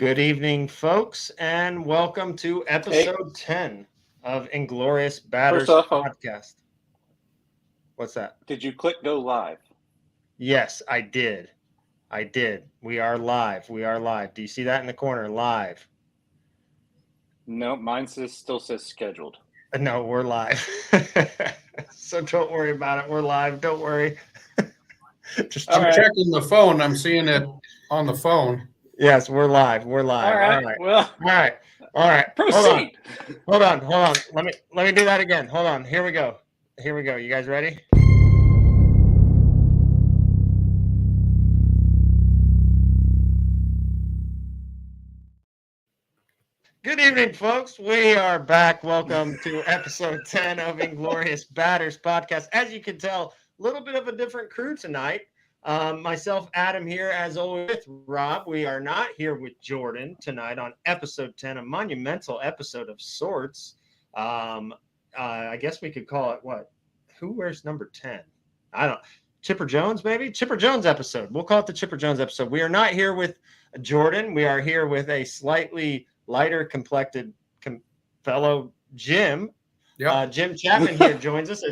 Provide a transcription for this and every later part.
Good evening, folks, and welcome to episode 10 of Inglorious Batters First off, podcast. What's that? Did you click go live? Yes, I did. We are live. Do you see that in the corner? Live. No, mine still says scheduled. No, we're live. So don't worry about it. We're live. Don't worry. I'm checking the phone. I'm seeing it on the phone. Yes, we're live. All right. Well, all right. Proceed. Hold on. Let me do that again. Hold on. Here we go. You guys ready? Good evening, folks. We are back. Welcome to episode 10 of Inglorious Batters podcast. As you can tell, a little bit of a different crew tonight. Myself, Adam, here as always with Rob. We are not here with Jordan tonight on episode 10, a monumental episode of sorts. I guess we could call it what? Who wears number 10? I don't. Chipper Jones, maybe? Chipper Jones episode. We'll call it the Chipper Jones episode. We are not here with Jordan. We are here with a slightly lighter complected fellow Jim. Yep. Jim Chapman here joins us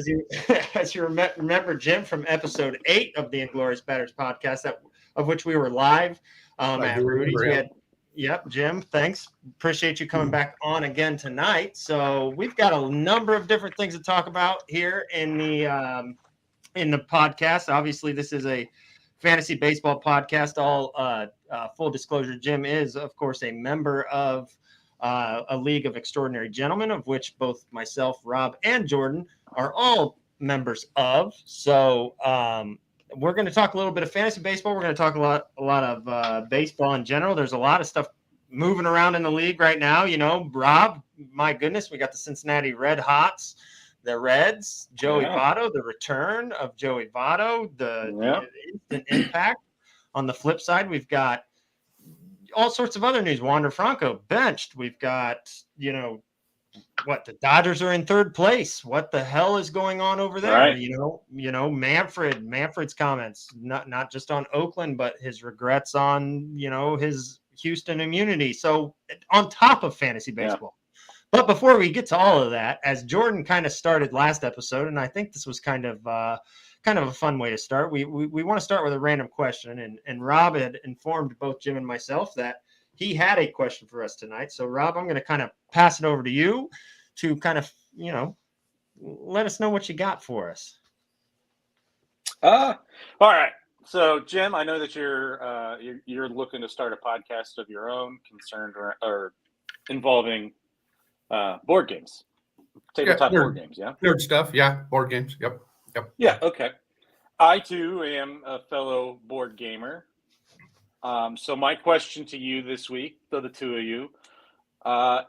as you remember Jim from episode 8 of the Inglorious Batters podcast, of which we were live at Rudy's. Jim, thanks. Appreciate you coming back on again tonight. So we've got a number of different things to talk about here in the podcast. Obviously, this is a fantasy baseball podcast. All full disclosure, Jim is, of course, a member of a league of extraordinary gentlemen, of which both myself, Rob, and Jordan are all members of. So we're going to talk a little bit of fantasy baseball. We're going to talk a lot of baseball in general. There's a lot of stuff moving around in the league right now. You know, Rob, my goodness, we got the Cincinnati Red Hots, the Reds, Joey Votto, the return of Joey Votto, the instant impact. On the flip side, we've got all sorts of other news. Wander Franco benched. We've got, the Dodgers are in third place. What the hell is going on over there? Right. Manfred's comments, not just on Oakland, but his regrets on, his Houston immunity. So on top of fantasy baseball. Yeah. But before we get to all of that, as Jordan kind of started last episode, and I think this was kind of a fun way to start. We want to start with a random question, and Rob had informed both Jim and myself that he had a question for us tonight. So Rob, I'm going to kind of pass it over to you to kind of, let us know what you got for us. All right. So Jim, I know that you're looking to start a podcast of your own concerned or involving board games, tabletop board games. Yeah. Nerd stuff. Yeah. Board games. Yep. Yeah, okay. I, too, am a fellow board gamer. So my question to you this week, to the two of you,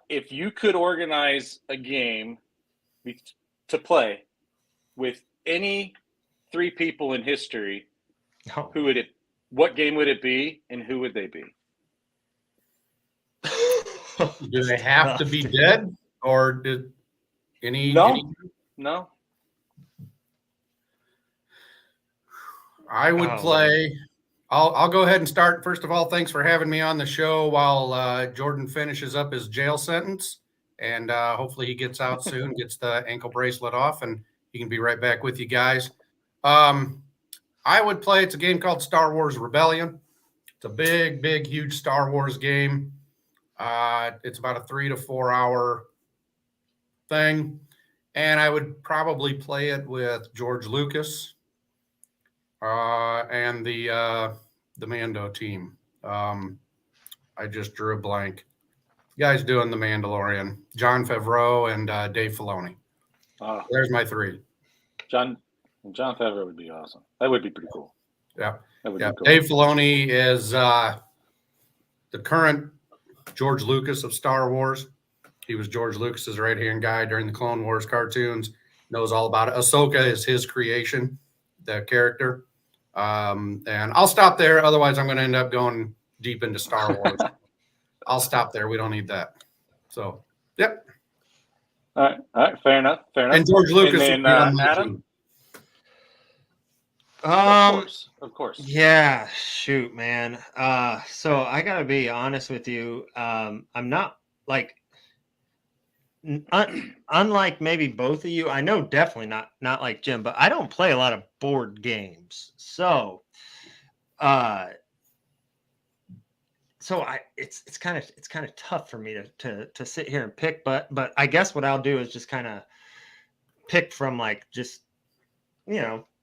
if you could organize a game to play with any three people in history, what game would it be, and who would they be? Do they have to be dead, or did any? No. I would play. I'll go ahead and start. First of all, thanks for having me on the show while Jordan finishes up his jail sentence, and hopefully he gets out soon, gets the ankle bracelet off, and he can be right back with you guys. I would play. It's a game called Star Wars Rebellion. It's a big, huge Star Wars game. It's about a 3 to 4 hour thing, and I would probably play it with George Lucas. And the Mando team. I just drew a blank. The guys doing The Mandalorian, Jon Favreau and Dave Filoni. There's my three. Jon Favreau would be awesome. That would be pretty cool. Yeah. That would be cool. Dave Filoni is the current George Lucas of Star Wars. He was George Lucas's right-hand guy during the Clone Wars cartoons. Knows all about it. Ahsoka is his creation, the character. And I'll stop there. Otherwise, I'm going to end up going deep into Star Wars. I'll stop there. We don't need that. So, yep. All right. Fair enough. And George Lucas. And then, Adam? Of course. Yeah, shoot, man. So I gotta be honest with you. I'm not like unlike maybe both of you. I know definitely not like Jim, but I don't play a lot of board games. Uh, so it's kind of tough for me to sit here and pick. But I guess what I'll do is just kind of pick from like just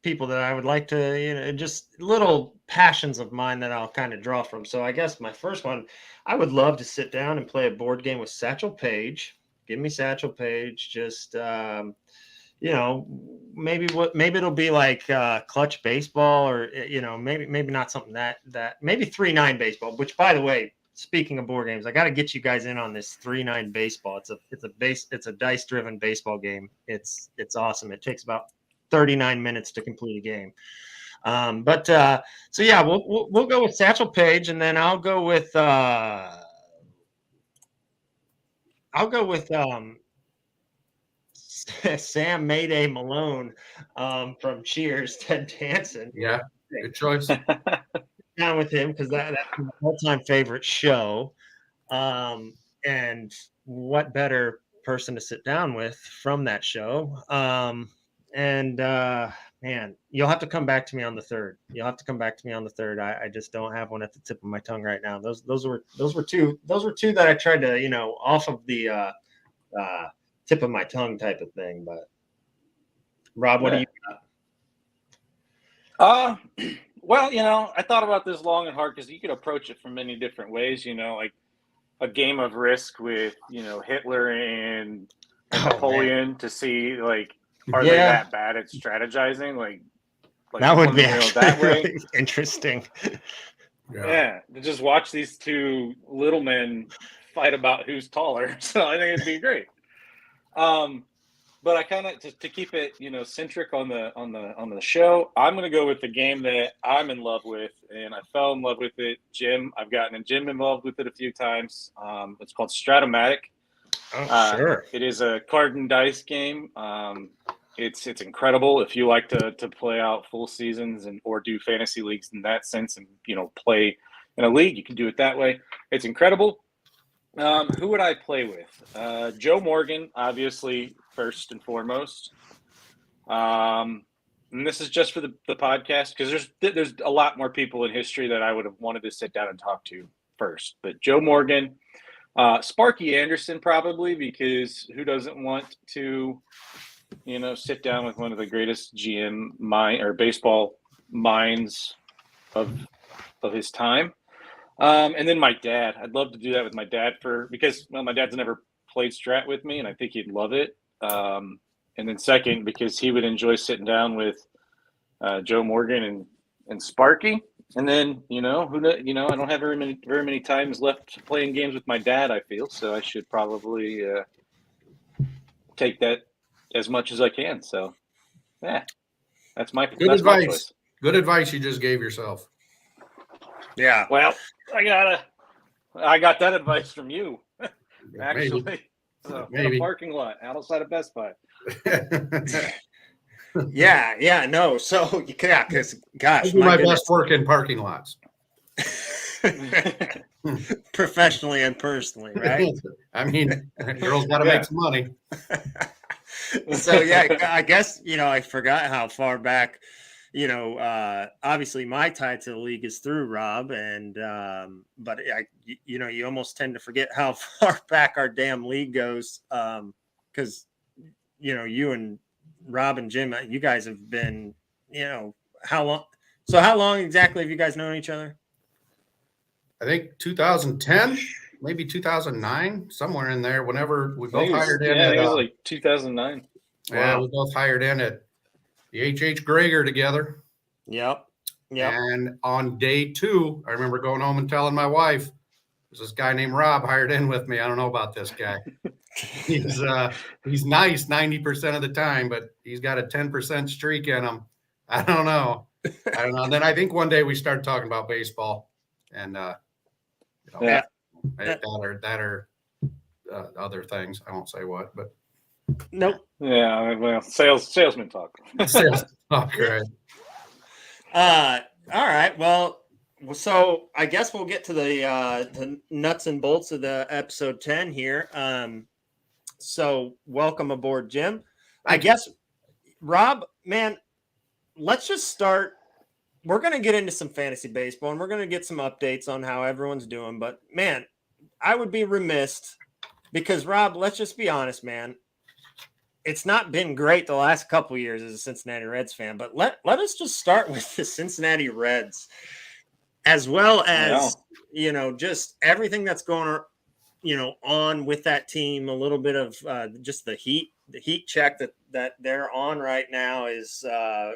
people that I would like to, just little passions of mine that I'll kind of draw from. So I guess my first one, I would love to sit down and play a board game with Satchel Paige. Give me Satchel Paige. Just maybe it'll be like clutch baseball, or maybe not something that maybe 3-9 baseball. Which, by the way, speaking of board games, I got to get you guys in on this 3-9 baseball. It's a dice driven baseball game. It's awesome. It takes about 39 minutes to complete a game. So yeah, we'll go with Satchel Paige, and then I'll go with Sam Mayday Malone from Cheers, Ted Danson. Yeah, good choice. Down with him because that's my all-time favorite show. And what better person to sit down with from that show? Man, you'll have to come back to me on the third. I just don't have one at the tip of my tongue right now. Those were two that I tried to, off of the tip of my tongue type of thing. But Rob, what do you got? Well, I thought about this long and hard because you could approach it from many different ways, like a game of Risk with, Hitler and Napoleon to see, like, are they that bad at strategizing? Like that would be that way. Really interesting. Yeah, to just watch these two little men fight about who's taller. So I think it'd be great. But I kind of to keep it, centric on the show. I'm going to go with the game that I'm in love with, and I fell in love with it. Jim, I've gotten Jim involved with it a few times. It's called Stratomatic. Oh, sure. It is a card and dice game. It's incredible if you like to play out full seasons or do fantasy leagues in that sense, and play in a league. You can do it that way. It's incredible. Who would I play with? Joe Morgan, obviously, first and foremost. And this is just for the podcast because there's a lot more people in history that I would have wanted to sit down and talk to first. But Joe Morgan, Sparky Anderson probably, because who doesn't want to, sit down with one of the greatest baseball minds of his time. And then my dad. I'd love to do that with my dad because my dad's never played Strat with me, and I think he'd love it. And then second, because he would enjoy sitting down with Joe Morgan and Sparky. And then, I don't have very many times left playing games with my dad, I feel, so I should probably take that as much as I can. So, yeah, that's my advice. My choice. Good advice you just gave yourself. Yeah. Well, I got that advice from you, actually. Maybe. In a parking lot outside of Best Buy. Yeah, no. So, yeah, because, gosh, my best work in parking lots. Professionally and personally, right? I mean, girls got to make some money. So, yeah, I guess, I forgot how far back, obviously my tie to the league is through Rob, and but you almost tend to forget how far back our damn league goes, because you and Rob and Jim, you guys have been, how long? So how long exactly have you guys known each other? I think 2010, maybe 2009, somewhere in there. Whenever we both hired in, I think it was like 2009. Yeah, we both hired in at the H.H. Greger together. Yep. And on day 2, I remember going home and telling my wife, there's this guy named Rob hired in with me. I don't know about this guy. He's nice 90% of the time, but he's got a 10% streak in him. I don't know. And then I think one day we started talking about baseball, and that or other things. I won't say what, but nope. Yeah, well, salesman talk. Salesman talk, right? All right. Well, so I guess we'll get to the nuts and bolts of the episode 10 here. So welcome aboard, Jim. I guess, Rob, man, let's just start. We're going to get into some fantasy baseball and we're going to get some updates on how everyone's doing. But man, I would be remiss because, Rob, let's just be honest, man. It's not been great the last couple of years as a Cincinnati Reds fan, but let us just start with the Cincinnati Reds, as well as, just everything that's going on with that team. A little bit of just the heat check that they're on right now is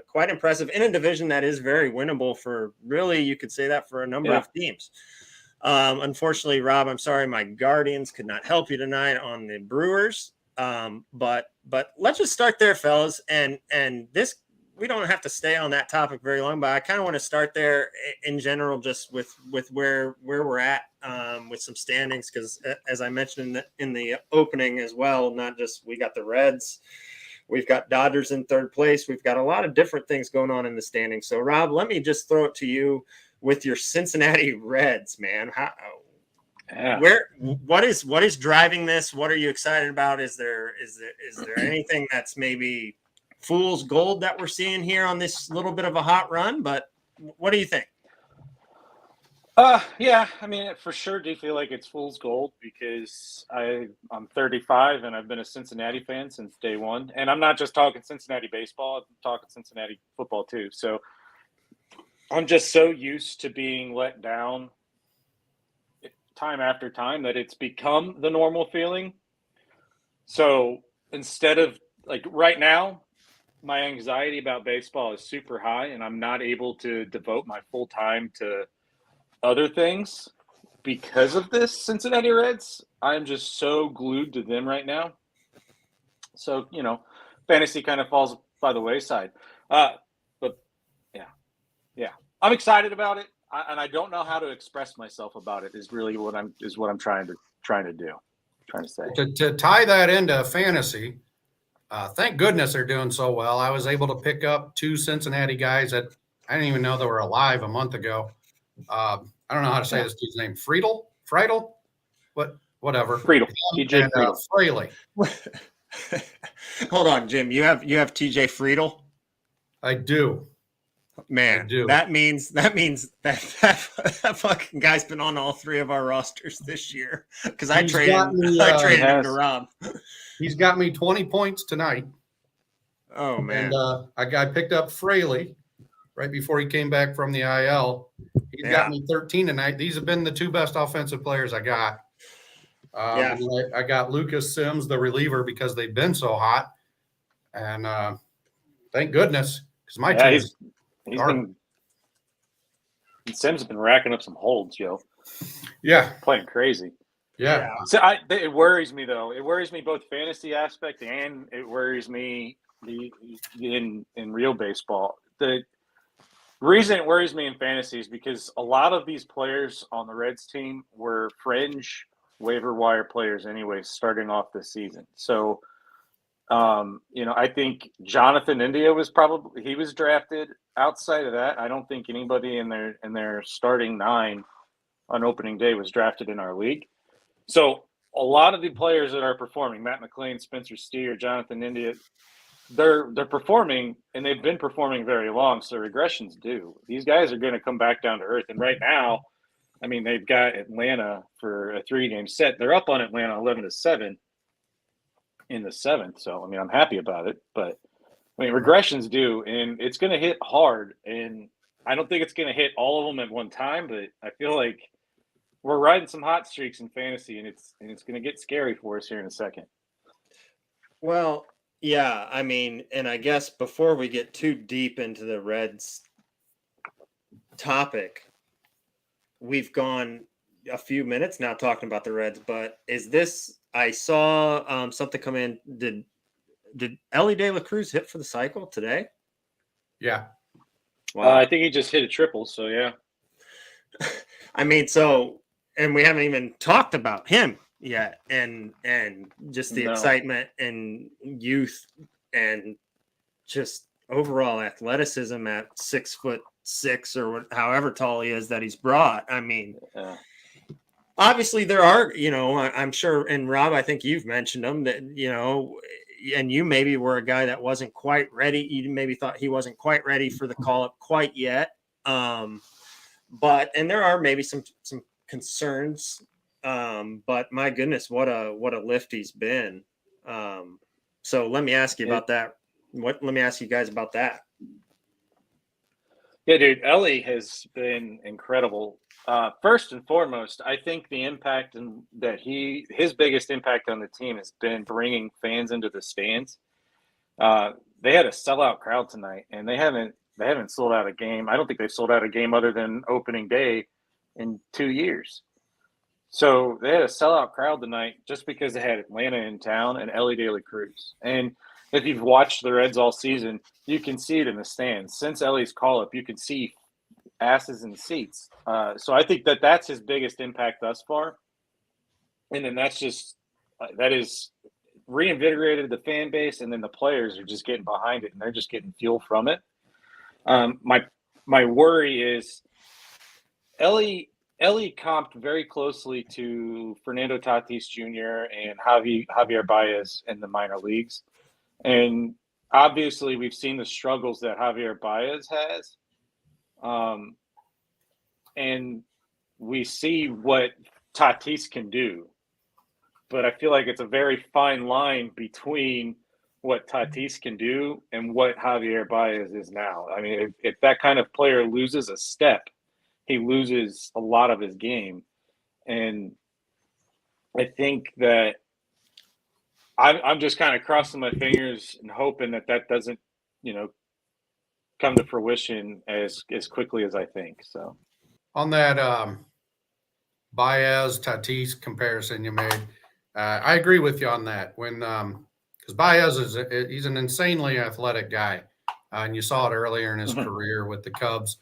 quite impressive in a division that is very winnable for, really, you could say that for a number of teams. Unfortunately, Rob, I'm sorry, my Guardians could not help you tonight on the Brewers. But let's just start there, fellas. And this, we don't have to stay on that topic very long, but I kind of want to start there in general, just with where we're at with some standings, because as I mentioned in the opening as well, not just we got the Reds, we've got Dodgers in third place, we've got a lot of different things going on in the standings. So, Rob, let me just throw it to you with your Cincinnati Reds, man. What is driving this? What are you excited about? Is there anything that's maybe fool's gold that we're seeing here on this little bit of a hot run? But what do you think? Yeah, I mean, for sure do feel like it's fool's gold, because I'm 35 and I've been a Cincinnati fan since day one. And I'm not just talking Cincinnati baseball, I'm talking Cincinnati football too. So I'm just so used to being let down time after time that it's become the normal feeling. So instead of, like, right now, my anxiety about baseball is super high and I'm not able to devote my full time to other things because of this Cincinnati Reds. I'm just so glued to them right now. So, fantasy kind of falls by the wayside. But yeah, I'm excited about it. And I don't know how to express myself about it is really what I'm trying to say. To tie that into fantasy, thank goodness they're doing so well. I was able to pick up 2 Cincinnati guys that I didn't even know they were alive a month ago. I don't know how to say this dude's name. Friedel? Whatever. Friedel. TJ Friedel. Fraley. Hold on, Jim. You have TJ Friedel? I do. Man, that means that fucking guy's been on all 3 of our rosters this year, because I traded him to Rob. He's got me 20 points tonight. Oh man! And I picked up Fraley right before he came back from the IL. He's got me 13 tonight. These have been the 2 best offensive players I got. I got Lucas Sims, the reliever, because they've been so hot, and thank goodness, because my team. Sims has been racking up some holds, Joe. Yeah, playing crazy. Yeah. So it worries me, though. It worries me both fantasy aspect and it worries me in real baseball. The reason it worries me in fantasy is because a lot of these players on the Reds team were fringe waiver wire players anyway, starting off this season. So, I think Jonathan India was drafted. Outside of that, I don't think anybody in their starting 9 on opening day was drafted in our league. So a lot of the players that are performing, Matt McLean, Spencer Steer, Jonathan India, they're performing, and they've been performing very long. So regression's due. These guys are going to come back down to earth. And right now, I mean, they've got Atlanta for a 3-game set. They're up on Atlanta 11-7 in the 7th. So, I mean, I'm happy about it. But, I mean, regression's due, and it's going to hit hard. And I don't think it's going to hit all of them at one time, but I feel like we're riding some hot streaks in fantasy, and it's going to get scary for us here in a second. Well, yeah, I mean, and I guess before we get too deep into the Reds topic, we've gone a few minutes now talking about the Reds, but I saw something come in. Did Ellie De La Cruz hit for the cycle today? Yeah. Wow. I think he just hit a triple, so yeah. I mean, and we haven't even talked about him yet, and just the excitement and youth and just overall athleticism at 6'6" or however tall he is that he's brought. I mean, obviously there are, I'm sure, and Rob, I think you've mentioned them that, and you maybe were a guy that wasn't quite ready. You maybe thought he wasn't quite ready for the call up quite yet. But there are maybe some concerns. But my goodness, what a lift he's been. So let me ask you about that. Let me ask you guys about that. Yeah, dude, Ellie has been incredible. First and foremost, I think the impact his biggest impact on the team has been bringing fans into the stands. They had a sellout crowd tonight, and they haven't sold out a game. I don't think they've sold out a game other than opening day in 2 years. So they had a sellout crowd tonight just because they had Atlanta in town and Ellie De La Cruz. And if you've watched the Reds all season, you can see it in the stands. Since Ellie's call-up, you can see asses in seats. So I think that's his biggest impact thus far. And then that is reinvigorated the fan base, and then the players are just getting behind it, and they're just getting fuel from it. My worry is Ellie comped very closely to Fernando Tatis Jr. and Javier Baez in the minor leagues. And obviously we've seen the struggles that Javier Baez has. And we see what Tatis can do. But I feel like it's a very fine line between what Tatis can do and what Javier Baez is now. I mean, if that kind of player loses a step, he loses a lot of his game. And I think that I'm just kind of crossing my fingers and hoping that doesn't, come to fruition as quickly as I think. So on that Baez Tatis comparison you made, I agree with you on that. When because Baez he's an insanely athletic guy, and you saw it earlier in his career with the Cubs.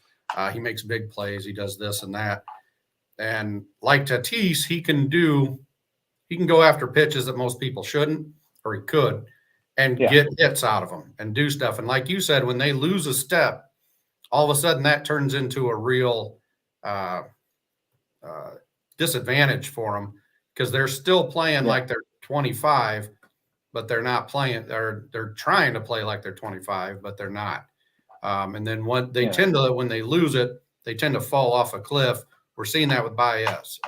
He makes big plays. He does this and that. And like Tatis, he can go after pitches that most people shouldn't, or he could, and get hits out of them and do stuff. And like you said, when they lose a step, all of a sudden that turns into a real disadvantage for them because they're still playing like they're 25, but they're not playing. They're trying to play like they're 25, but they're not. And then when they lose it, they tend to fall off a cliff. We're seeing that with Baez.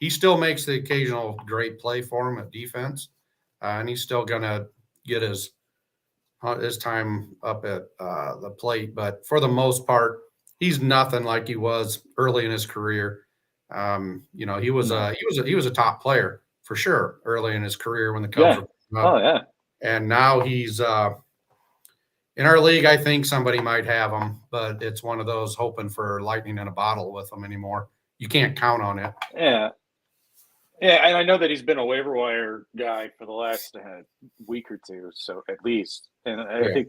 He still makes the occasional great play for him at defense, and he's still going to get his time up at the plate. But for the most part, he's nothing like he was early in his career. He was a top player for sure early in his career when the Cubs were up. Oh yeah. And now he's in our league. I think somebody might have him, but it's one of those hoping for lightning in a bottle with him anymore. You can't count on it. Yeah. Yeah, and I know that he's been a waiver wire guy for the last week or two, so at least. And I think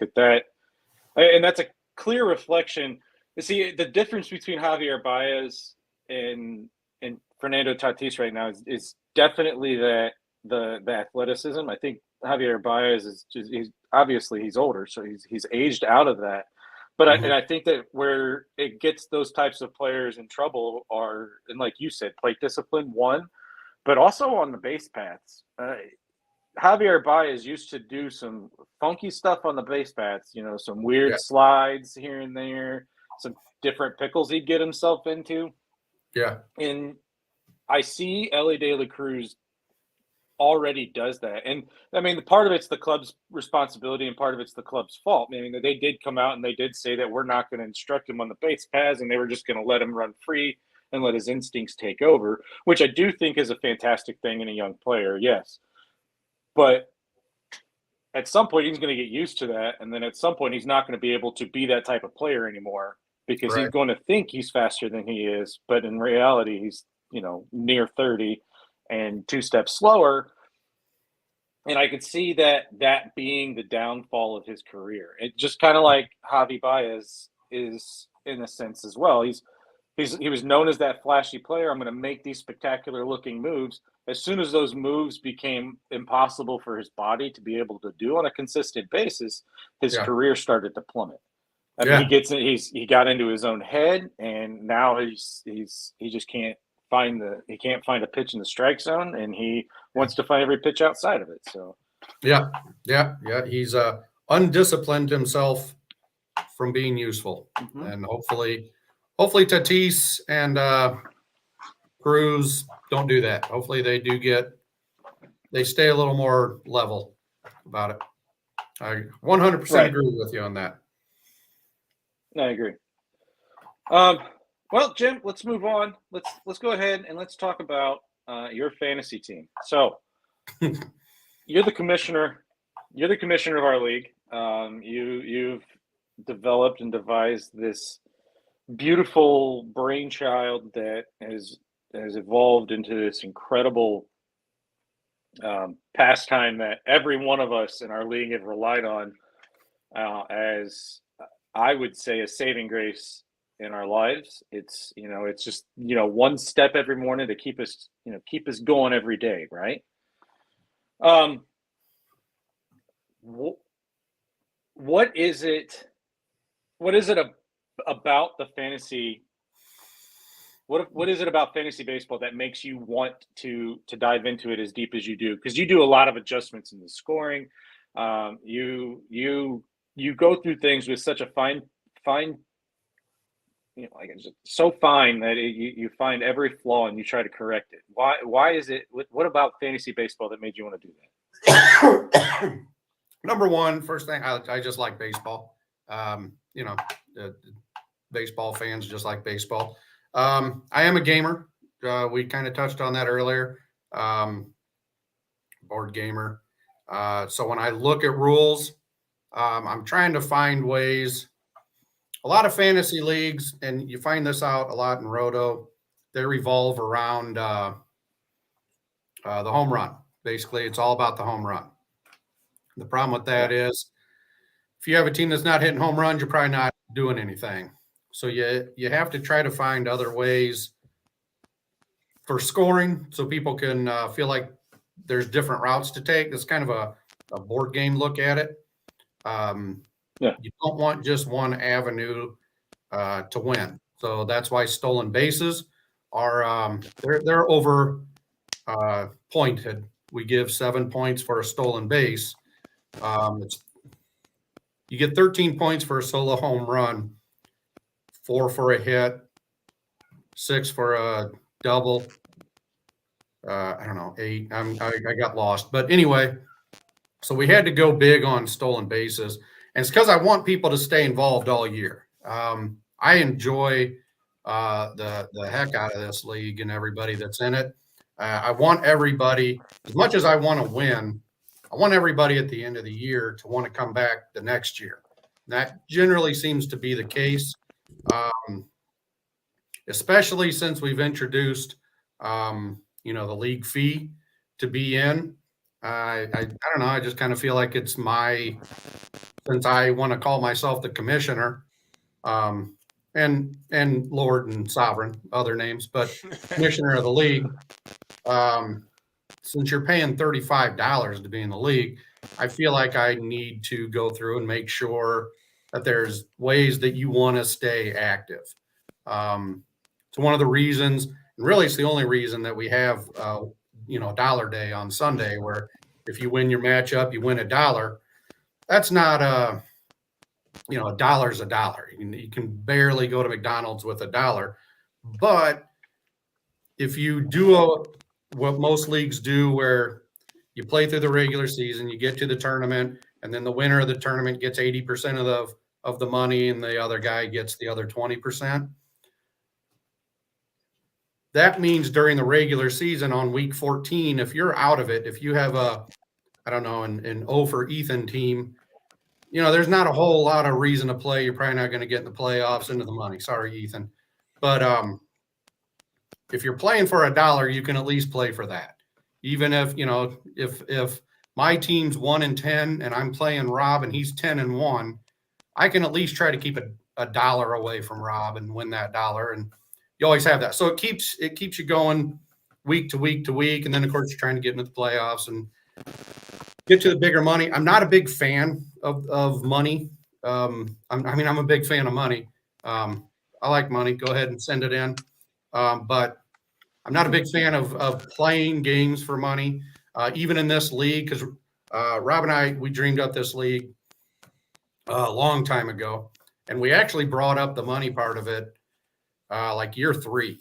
and that's a clear reflection. You see, the difference between Javier Baez and Fernando Tatis right now is definitely the athleticism. I think Javier Baez he's older, so he's aged out of that. But and I think that where it gets those types of players in trouble are, and like you said, plate discipline, one, but also on the base paths. Javier Baez used to do some funky stuff on the base paths, some weird slides here and there, some different pickles he'd get himself into. Yeah. And I see Ellie De La Cruz already does that. And I mean, part of it's the club's responsibility and part of it's the club's fault. I mean, they did come out and they did say that we're not going to instruct him on the base paths and they were just going to let him run free and let his instincts take over, which I do think is a fantastic thing in a young player. Yes. But at some point he's going to get used to that. And then at some point he's not going to be able to be that type of player anymore because he's going to think he's faster than he is. But in reality, he's, near 30 and 2 steps slower. And I could see that being the downfall of his career. It just kind of like Javi Baez is in a sense as well. He was known as that flashy player. I'm going to make these spectacular looking moves. as soon as those moves became impossible for his body to be able to do on a consistent basis, his career started to plummet. I mean, he got into his own head, and now he just can't find a pitch in the strike zone, and he wants to find every pitch outside of it. So he's undisciplined himself from being useful, and hopefully Tatis and Cruz don't do that. Hopefully they stay a little more level about it. I 100% agree with you on that. I agree. Well, Jim, let's move on. Let's go ahead and let's talk about your fantasy team. So, you're the commissioner. You're the commissioner of our league. You've developed and devised this beautiful brainchild that has evolved into this incredible pastime that every one of us in our league have relied on as, I would say, a saving grace in our lives. It's just one step every morning to keep us going every day, right? What is it about the fantasy? What is it about fantasy baseball that makes you want to dive into it as deep as you do? Because you do a lot of adjustments in the scoring. You go through things with such a fine, it's so fine that you find every flaw and you try to correct it. Why is it? What about fantasy baseball that made you want to do that? Number one, first thing, I just like baseball. Baseball fans just like baseball. I am a gamer. We kind of touched on that earlier. Board gamer. So when I look at rules, I'm trying to find ways. A lot of fantasy leagues, and you find this out a lot in Roto, they revolve around the home run. Basically, it's all about the home run. The problem with that is if you have a team that's not hitting home runs, you're probably not doing anything. So you have to try to find other ways for scoring so people can feel like there's different routes to take. It's kind of a board game look at it. You don't want just one avenue to win. So that's why stolen bases are they're over pointed. We give 7 points for a stolen base. You get 13 points for a solo home run, 4 for a hit, 6 for a double. I don't know, 8. I got lost. But anyway, so we had to go big on stolen bases. And it's because I want people to stay involved all year. I enjoy the heck out of this league and everybody that's in it. I want everybody, as much as I want to win, I want everybody at the end of the year to want to come back the next year. And that generally seems to be the case, especially since we've introduced, the league fee to be in. I don't know. I just kind of feel like it's since I want to call myself the commissioner, and Lord and Sovereign, other names, but commissioner of the league. Since you're paying $35 to be in the league, I feel like I need to go through and make sure that there's ways that you want to stay active. It's one of the reasons, and really it's the only reason that we have, Dollar Day on Sunday, where if you win your matchup, you win $1. That's not a dollar's a dollar. You can barely go to McDonald's with $1. But if you do what most leagues do, where you play through the regular season, you get to the tournament, and then the winner of the tournament gets 80% of the money, and the other guy gets the other 20%. That means during the regular season on week 14, if you're out of it, if you have an O for Ethan team, there's not a whole lot of reason to play. You're probably not going to get in the playoffs into the money. Sorry, Ethan. But if you're playing for $1, you can at least play for that. Even if my team's 1-10 and I'm playing Rob and he's 10-1, I can at least try to keep $1 away from Rob and win that $1. And you always have that. So it keeps you going week to week to week. And then, of course, you're trying to get into the playoffs and get to the bigger money. I'm not a big fan of money. I'm a big fan of money. I like money. Go ahead and send it in. But I'm not a big fan of playing games for money, even in this league, because Rob and I, we dreamed up this league a long time ago, and we actually brought up the money part of it like year 3.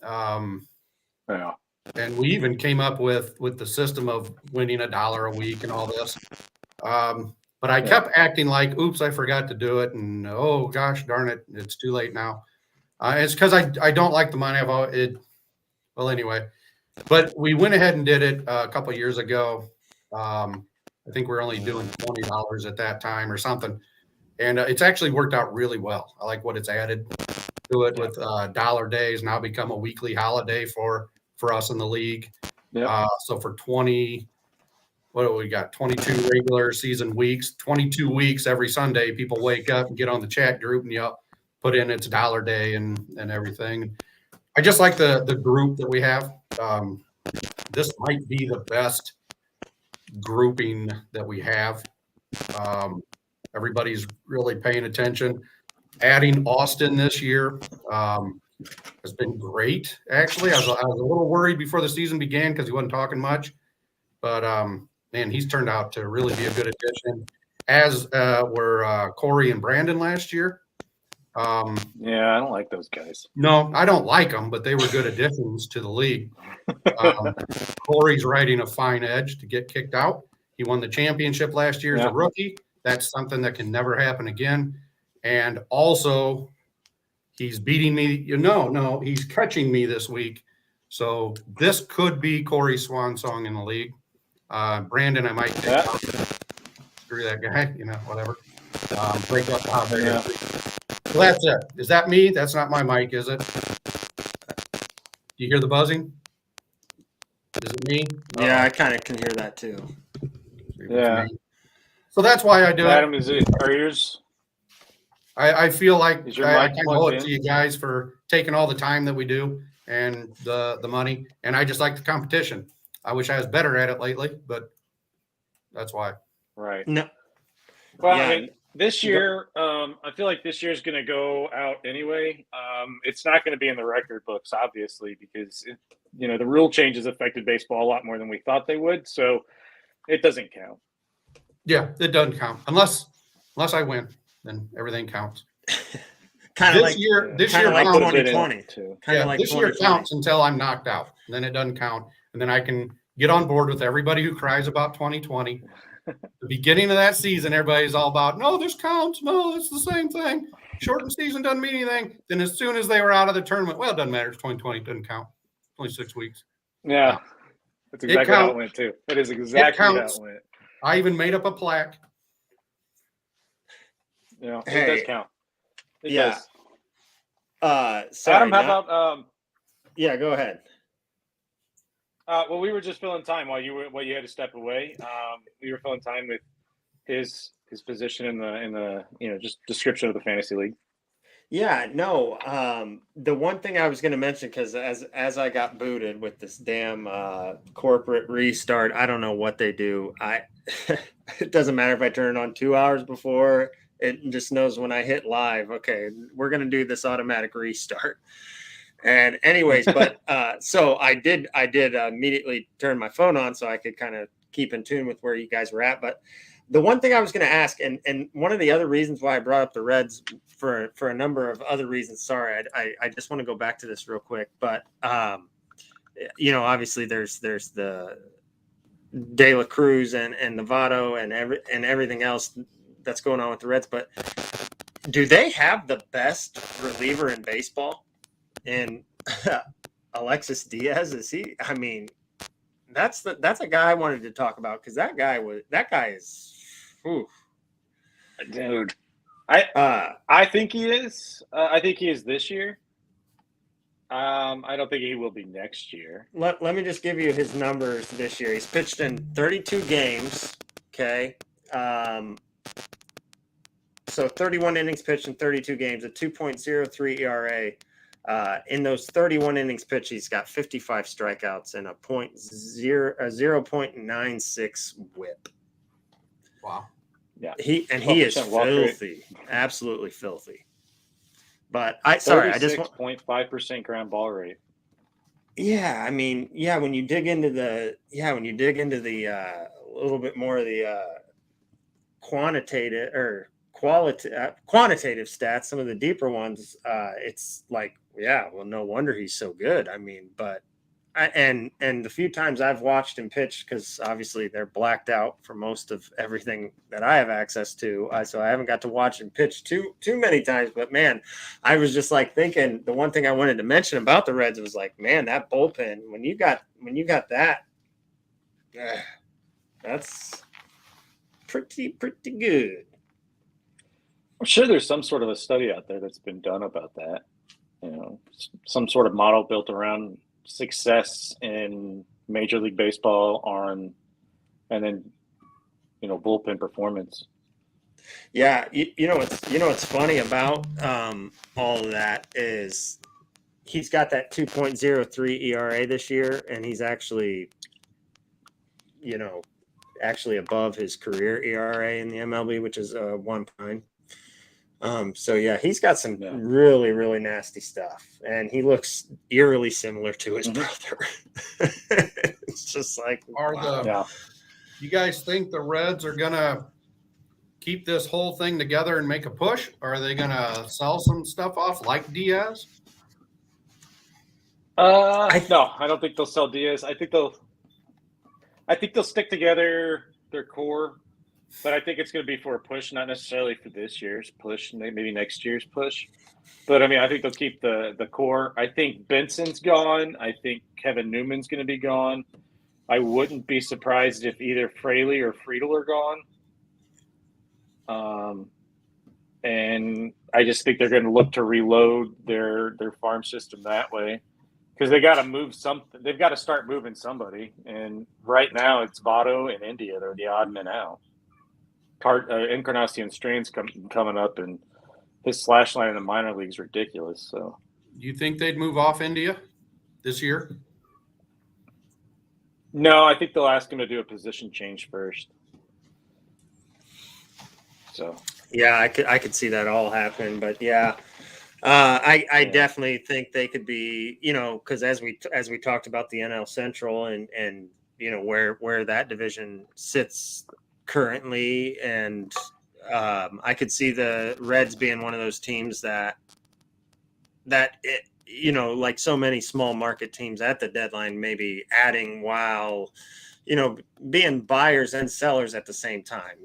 Yeah. And we even came up with the system of winning $1 a week and all this. But I kept acting like, oops, I forgot to do it. And, oh, gosh, darn it, it's too late now. It's because I don't like the money. Well, anyway. But we went ahead and did it a couple of years ago. I think we were only doing $20 at that time or something. And it's actually worked out really well. I like what it's added to it with dollar days now become a weekly holiday for us in the league. So for 20, what do we got? 22 regular season weeks, 22 weeks every Sunday, people wake up and get on the chat group and put in its dollar day and everything. I just like the group that we have. This might be the best grouping that we have. Everybody's really paying attention. Adding Austin this year has been great. Actually, I was a little worried before the season began because he wasn't talking much, but man, he's turned out to really be a good addition. As were Corey and Brandon last year. I don't like those guys. No, I don't like them, but they were good additions to the league. Corey's riding a fine edge to get kicked out. He won the championship last year as a rookie. That's something that can never happen again. And also, he's beating me. No, he's catching me this week. So this could be Corey's swan song in the league. Brandon, I might take out. Screw that guy, whatever. Break up the hot air. So that's it. Is that me? That's not my mic, is it? Do you hear the buzzing? Is it me? Yeah, I kind of can hear that too. Yeah. So that's why I do Adam, it. Are yours? I feel like I kind of owe it in? to you guys for taking all the time that we do and the money. And I just like the competition. I wish I was better at it lately, but that's why. Right. No. Well, yeah. This year, I feel like this year is going to go out anyway. It's not going to be in the record books, obviously, because the rule changes affected baseball a lot more than we thought they would. So it doesn't count. Yeah, it doesn't count unless I win. Then everything counts. This year like 2020 too. This year counts until I'm knocked out. Then it doesn't count, and then I can get on board with everybody who cries about 2020. The beginning of that season, everybody's all about, no, this counts. No, it's the same thing. Shortened season doesn't mean anything. Then as soon as they were out of the tournament, well, it doesn't matter. It's 2020. It doesn't count. It's only 6 weeks. Yeah. That's exactly how it went, too. It is exactly how it went. I even made up a plaque. Yeah, it does count. It does. Sorry, Adam, how about yeah, go ahead. Well, we were just filling time while you had to step away. We were filling time with his position in the just description of the fantasy league. Yeah, no. The one thing I was going to mention, because as I got booted with this damn corporate restart, I don't know what they do. It doesn't matter if I turn it on 2 hours before. It just knows when I hit live. Okay, we're going to do this automatic restart. And anyways, but so I did immediately turn my phone on so I could kind of keep in tune with where you guys were at. But the one thing I was going to ask, and one of the other reasons why I brought up the Reds for a number of other reasons. Sorry, I just want to go back to this real quick. But obviously there's the De La Cruz and Novato and everything else that's going on with the Reds. But do they have the best reliever in baseball? And Alexis Diaz, is he? I mean, that's a guy I wanted to talk about because that guy is, dude. I think he is. I think he is this year. I don't think he will be next year. Let me just give you his numbers this year. He's pitched in 32 games. Okay. So 31 innings pitched in 32 games, a 2.03 ERA. In those 31 innings pitched, he's got 55 strikeouts and a 0.96 whip. Wow. Yeah. He is filthy, absolutely filthy. But I just 36.5% ground ball rate. Yeah, I mean, when you dig into the a little bit more of the quantitative stats, some of the deeper ones, it's like, well, no wonder he's so good. I mean, but and the few times I've watched him pitch, because obviously they're blacked out for most of everything that I have access to, so I haven't got to watch him pitch too many times. But man, I was just like thinking, the one thing I wanted to mention about the Reds was like, man, that bullpen, when you got that, that's pretty good. I'm sure there's some sort of a study out there that's been done about that. Some sort of model built around success in Major League Baseball and then bullpen performance. Yeah, what's funny about all of that is he's got that 2.03 ERA this year, and he's actually above his career ERA in the MLB, which is 1.9. So yeah, he's got some really, really nasty stuff, and he looks eerily similar to his brother. It's just like, you guys think the Reds are gonna keep this whole thing together and make a push? Or are they gonna sell some stuff off like Diaz? No, I don't think they'll sell Diaz. I think they'll stick together their core. But I think it's going to be for a push, not necessarily for this year's push, maybe next year's push. But, I mean, I think they'll keep the core. I think Benson's gone. I think Kevin Newman's going to be gone. I wouldn't be surprised if either Fraley or Friedel are gone. And I just think they're going to look to reload their farm system that way, because they got to move something. They've got to start moving somebody. And right now it's Votto and India. They're the odd men out. Encarnacion Strain's coming up, and his slash line in the minor league is ridiculous. So, do you think they'd move off India this year? No, I think they'll ask him to do a position change first. So, yeah, I could see that all happen, but yeah. I definitely think they could be, because as we talked about the NL Central and where that division sits currently, and I could see the Reds being one of those teams that it, like so many small market teams at the deadline, maybe adding while being buyers and sellers at the same time,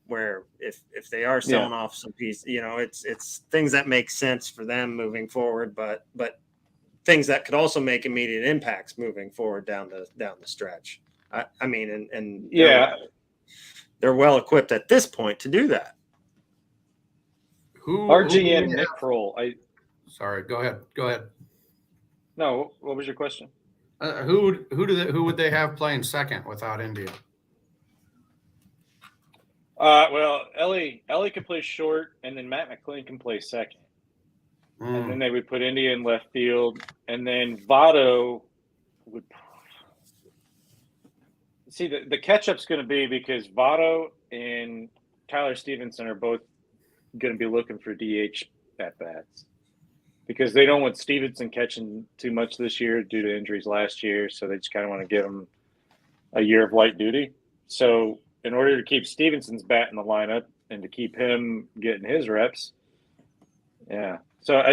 where if they are selling off some piece, it's things that make sense for them moving forward, but things that could also make immediate impacts moving forward down the stretch. I mean, and they're well equipped at this point to do that. RGM Nick Kroll. Sorry, go ahead. No, what was your question? Who would they have playing second without India? Well, Ellie can play short, and then Matt McClain can play second. And then they would put India in left field, and then Votto would see the catch-up's going to be because Votto and Tyler Stevenson are both going to be looking for DH at-bats, because they don't want Stevenson catching too much this year due to injuries last year, so they just kind of want to give him a year of light duty. So in order to keep Stevenson's bat in the lineup and to keep him getting his reps, so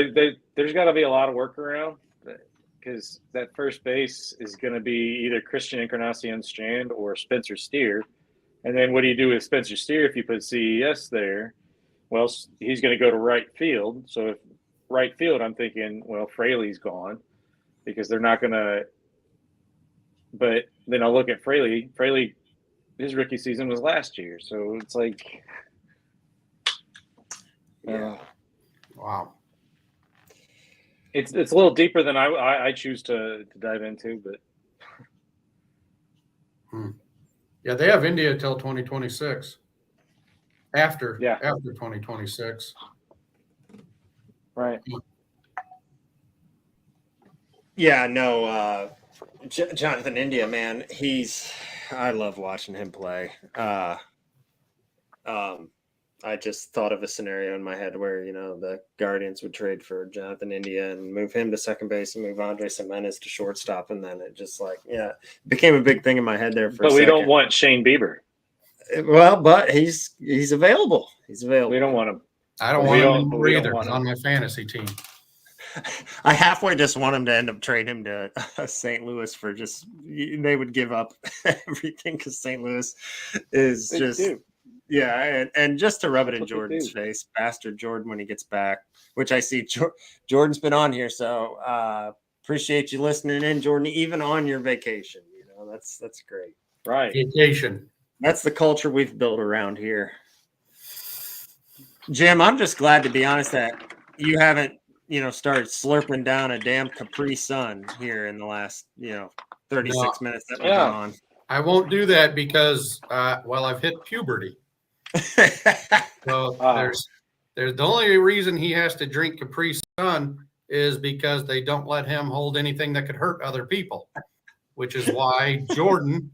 there's got to be a lot of workaround, because that first base is going to be either Christian Encarnacion Strand or Spencer Steer. And then what do you do with Spencer Steer if you put CES there? Well, he's going to go to right field. So if right field, I'm thinking, well, Fraley's gone, because they're not going to – but then I'll look at Fraley. Fraley, his rookie season was last year. So it's like – Wow. It's a little deeper than I choose to dive into, but yeah, they have India till 2026. After 2026, right. Yeah, no, Jonathan India, man, I love watching him play. I just thought of a scenario in my head where, the Guardians would trade for Jonathan India and move him to second base and move Andres Jimenez to shortstop. And then it just became a big thing in my head there for a But we second. don't want Shane Bieber. Well, but he's available. He's available. We don't want him. I don't want him either. He's on my fantasy team. I halfway just want him to end up trading him to St. Louis for they would give up everything because St. Louis is yeah, and just to rub it in Jordan's face, bastard Jordan when he gets back, which I see Jordan's been on here, so appreciate you listening in, Jordan, even on your vacation. That's great. Right. Vacation. That's the culture we've built around here. Jim, I'm just glad, to be honest, that you haven't started slurping down a damn Capri Sun here in the last 36 minutes that we've been on. I won't do that because I've hit puberty. So there's the only reason he has to drink Capri Sun is because they don't let him hold anything that could hurt other people, which is why Jordan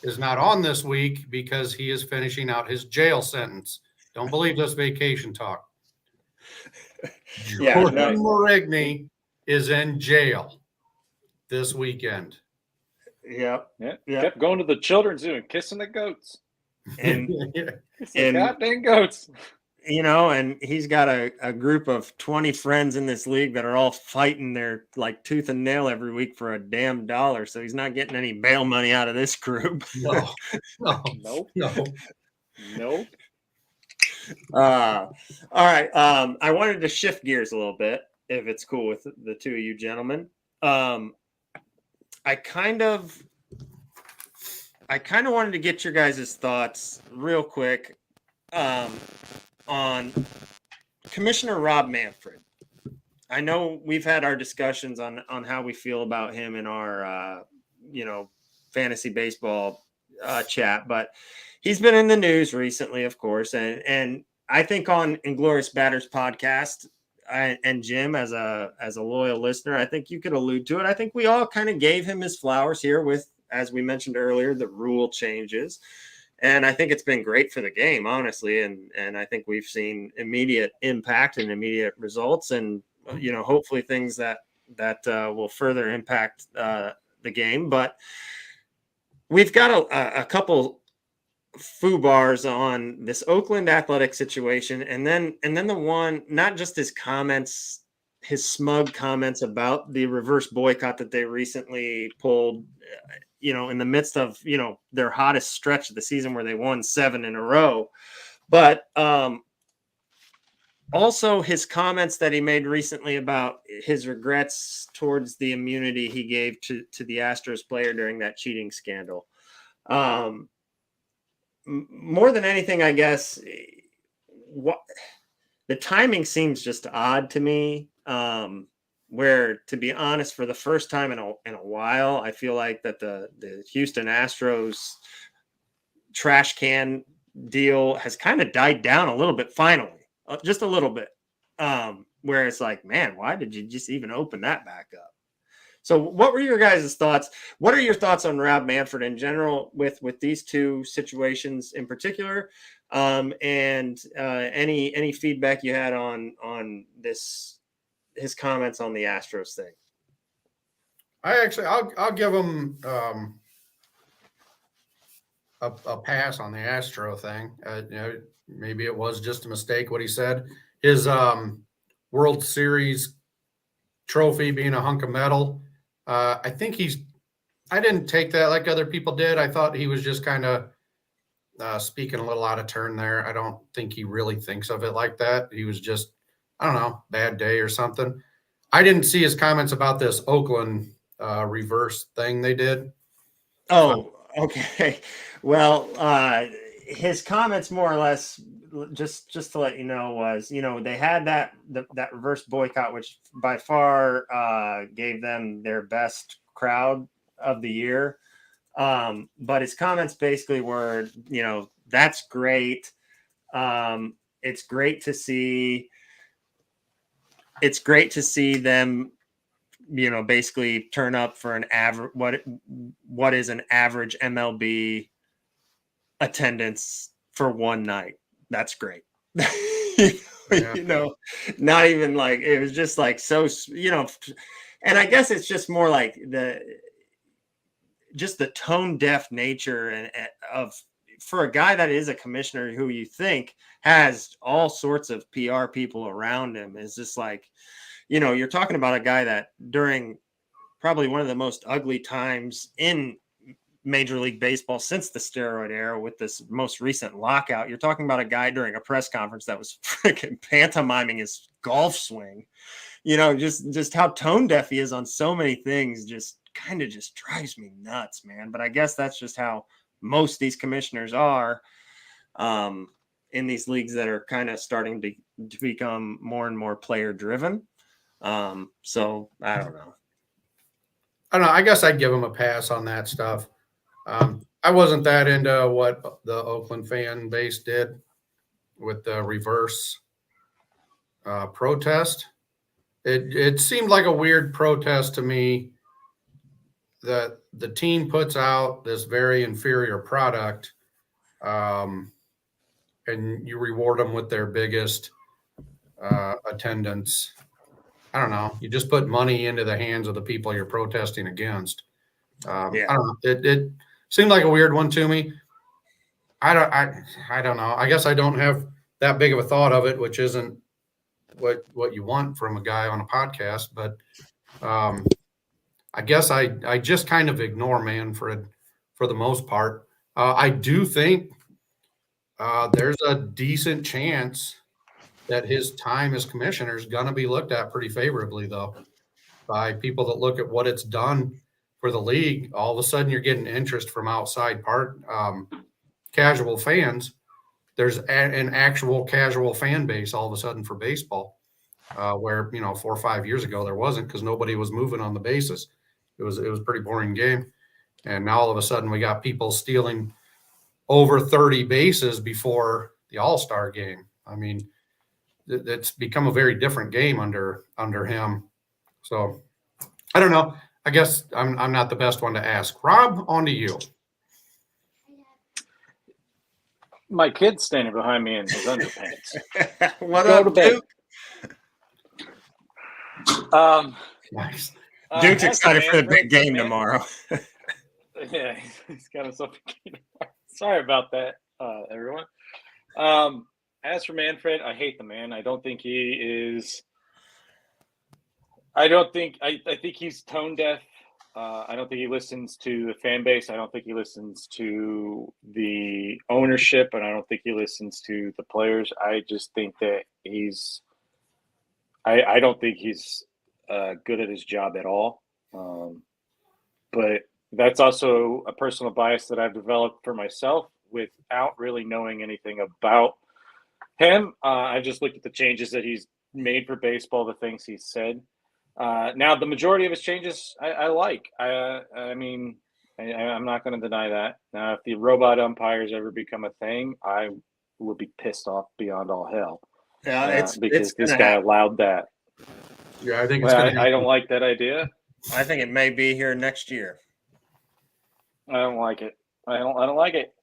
is not on this week, because he is finishing out his jail sentence. Don't believe this vacation talk. Jordan Marigny is in jail this weekend. Yep. Kept going to the children's zoo and kissing the goats. And goddamn goats. And he's got a group of 20 friends in this league that are all fighting their tooth and nail every week for a damn dollar. So he's not getting any bail money out of this group. No. Nope. All right. I wanted to shift gears a little bit, if it's cool with the two of you gentlemen. I kind of wanted to get your guys' thoughts real quick on Commissioner Rob Manfred. I know we've had our discussions on how we feel about him in our fantasy baseball chat, but he's been in the news recently, of course, and I think on Inglorious Batters podcast, and Jim, as a loyal listener, I think you could allude to it. I think we all kind of gave him his flowers here with, as we mentioned earlier, the rule changes. And I think it's been great for the game, honestly. And I think we've seen immediate impact and immediate results, and hopefully things that will further impact the game. But we've got a couple FUBARs on this Oakland Athletic situation, and then the one, not just his comments, his smug comments about the reverse boycott that they recently pulled, in the midst of their hottest stretch of the season where they won 7 in a row, but also his comments that he made recently about his regrets towards the immunity he gave to the Astros player during that cheating scandal. More than anything, I guess, the timing seems just odd to me. Where, to be honest, for the first time in a while, I feel like that the Houston Astros trash can deal has kind of died down a little bit, finally, just a little bit. Where it's like, man, why did you just even open that back up? So what were your guys' thoughts? What are your thoughts on Rob Manfred in general with these two situations in particular? And any feedback you had on this, his comments on the Astros thing? I'll give him a pass on the Astro thing. Maybe it was just a mistake what he said. His World Series trophy being a hunk of metal. I think I didn't take that like other people did. I thought he was just kind of speaking a little out of turn there. I don't think he really thinks of it like that. He was just, I don't know, bad day or something. I didn't see his comments about this Oakland reverse thing they did. Oh, okay. Well, his comments more or less, just to let you know, was, they had that reverse boycott, which by far gave them their best crowd of the year. But his comments basically were, that's great. It's great to see them basically turn up for an average, what is an average MLB attendance for one night. That's great. Not even like, it was just like, so, and I guess it's just more like the tone deaf nature and of, for a guy that is a commissioner who you think has all sorts of PR people around him, is just like, you're talking about a guy that during probably one of the most ugly times in Major League Baseball since the steroid era, with this most recent lockout, you're talking about a guy during a press conference that was freaking pantomiming his golf swing. Just how tone deaf he is on so many things just kind of just drives me nuts, man. But I guess that's just how most of these commissioners are in these leagues that are kind of starting to become more and more player driven. So I don't know. I guess I'd give him a pass on that stuff. I wasn't that into what the Oakland fan base did with the reverse protest. It seemed like a weird protest to me, that the team puts out this very inferior product, and you reward them with their biggest attendance. I don't know. You just put money into the hands of the people you're protesting against. I don't know. It seemed like a weird one to me. I don't know. I guess I don't have that big of a thought of it, which isn't what you want from a guy on a podcast. But I guess I just kind of ignore Manfred for the most part. I do think there's a decent chance that his time as commissioner is going to be looked at pretty favorably, though, by people that look at what it's done for the league. All of a sudden, you're getting interest from outside casual fans. There's an actual casual fan base all of a sudden for baseball, where 4 or 5 years ago there wasn't, because nobody was moving on the bases. It was a pretty boring game, and now all of a sudden we got people stealing over 30 bases before the All-Star game. I mean, it's become a very different game under him. So I don't know. I guess I'm not the best one to ask. Rob, on to you. My kid's standing behind me in his underpants. What Go up, to bed. Duke? Nice. Duke's excited for the big game tomorrow. Yeah, he's got himself a game tomorrow. Sorry about that, everyone. As for Manfred, I hate the man. I don't think he is. I think he's tone deaf. I don't think he listens to the fan base. I don't think he listens to the ownership, and I don't think he listens to the players. I just think that he's. I don't think he's good at his job at all. But that's also a personal bias that I've developed for myself without really knowing anything about him. I just looked at the changes that he's made for baseball, the things he's said. Now, the majority of his changes I like. I mean, I'm not going to deny that. Now, if the robot umpires ever become a thing, I will be pissed off beyond all hell. Yeah, because this guy allowed that. Yeah, I think I don't like that idea. I think it may be here next year. I don't like it. I don't like it.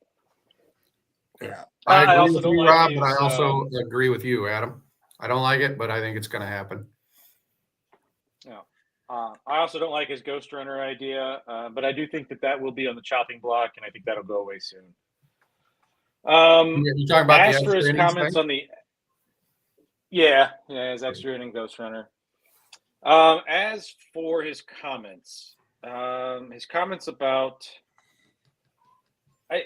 Yeah. I agree with you, Rob, but I also agree with you, Adam. I don't like it, but I think it's going to happen. Yeah. I also don't like his ghost runner idea, but I do think that will be on the chopping block, and I think that'll go away soon. You talking about as for his comments on the his extra inning ghost runner. As for his comments about I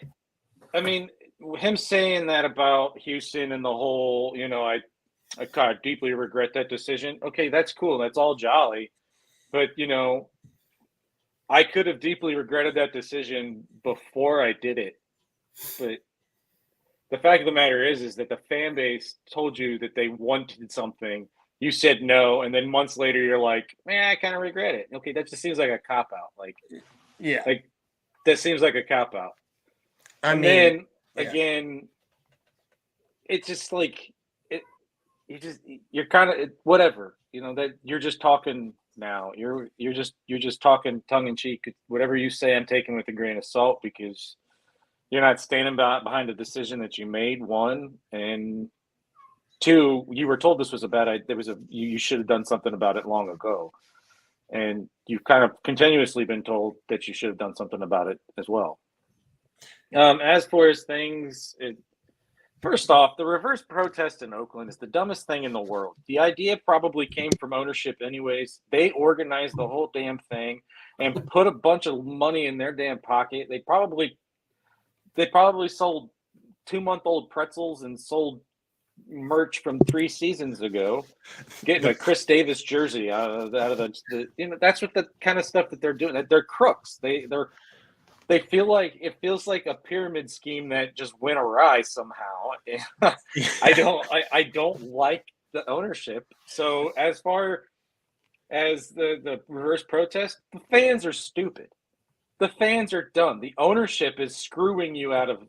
mean, him saying that about Houston and the whole, I kind of deeply regret that decision. Okay, that's cool. That's all jolly. But, I could have deeply regretted that decision before I did it. But the fact of the matter is that the fan base told you that they wanted something. You said no, and then months later you're like, man, I kind of regret it. Okay, that just seems like a cop-out. That seems like a cop-out. Again, it's just like you're kind of whatever, that you're just talking now. You're just talking tongue in cheek. Whatever you say, I'm taking with a grain of salt because you're not standing behind the decision that you made. One, and two, you were told this was a bad idea. You should have done something about it long ago, and you've kind of continuously been told that you should have done something about it as well. As for his things, first off, the reverse protest in Oakland is the dumbest thing in the world. The idea probably came from ownership anyways. They organized the whole damn thing and put a bunch of money in their damn pocket. They probably sold 2-month-old pretzels and sold merch from 3 seasons ago, getting a Chris Davis jersey out of the that's what the kind of stuff that they're doing. They're crooks. They feels like a pyramid scheme that just went awry somehow. I don't like the ownership. So as far as the reverse protest, the fans are stupid. The fans are dumb. The ownership is screwing you out of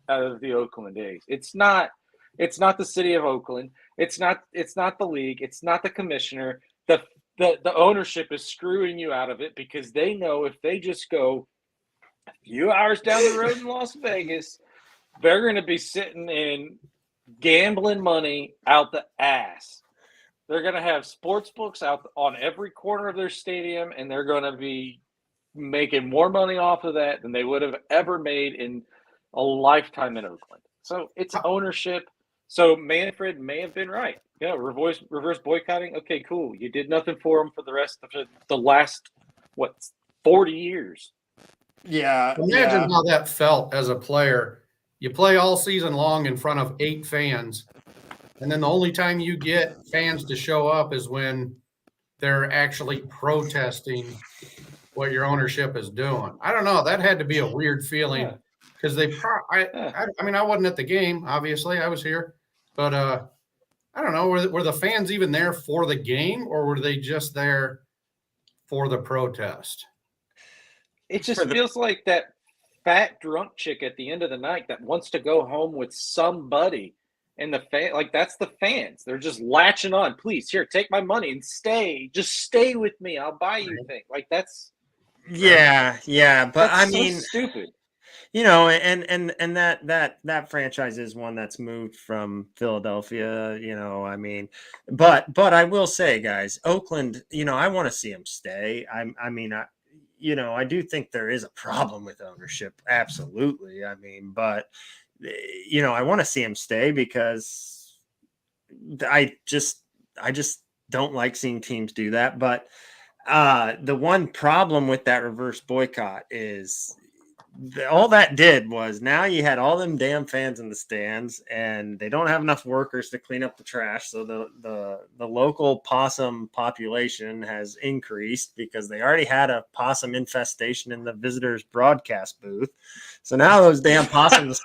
the Oakland A's. It's not the city of Oakland. It's not the league. It's not the commissioner. The ownership is screwing you out of it because they know if they just go a few hours down the road in Las Vegas, they're going to be sitting in gambling money out the ass. They're going to have sports books out on every corner of their stadium, and they're going to be making more money off of that than they would have ever made in a lifetime in Oakland. So it's ownership. So Manfred may have been right. Yeah, reverse boycotting. Okay, cool. You did nothing for them for the rest of the last 40 years. Yeah. Imagine how that felt as a player. You play all season long in front of 8 fans, and then the only time you get fans to show up is when they're actually protesting what your ownership is doing. I don't know. That had to be a weird feeling because I mean, I wasn't at the game. Obviously, I was here, but I don't know. Were the fans even there for the game, or were they just there for the protest? It just feels like that fat drunk chick at the end of the night that wants to go home with somebody, and that's the fans. They're just latching on. Please, here, take my money and stay. Just stay with me. I'll buy you things. Like that's. Yeah, but that's I mean, so stupid. And that franchise is one that's moved from Philadelphia. I mean, but I will say, guys, Oakland. I want to see them stay. I do think there is a problem with ownership. Absolutely. I mean, but I want to see him stay because I just don't like seeing teams do that. But the one problem with that reverse boycott is all that did was now you had all them damn fans in the stands and they don't have enough workers to clean up the trash. So the local possum population has increased because they already had a possum infestation in the visitors broadcast booth. So now those damn possums,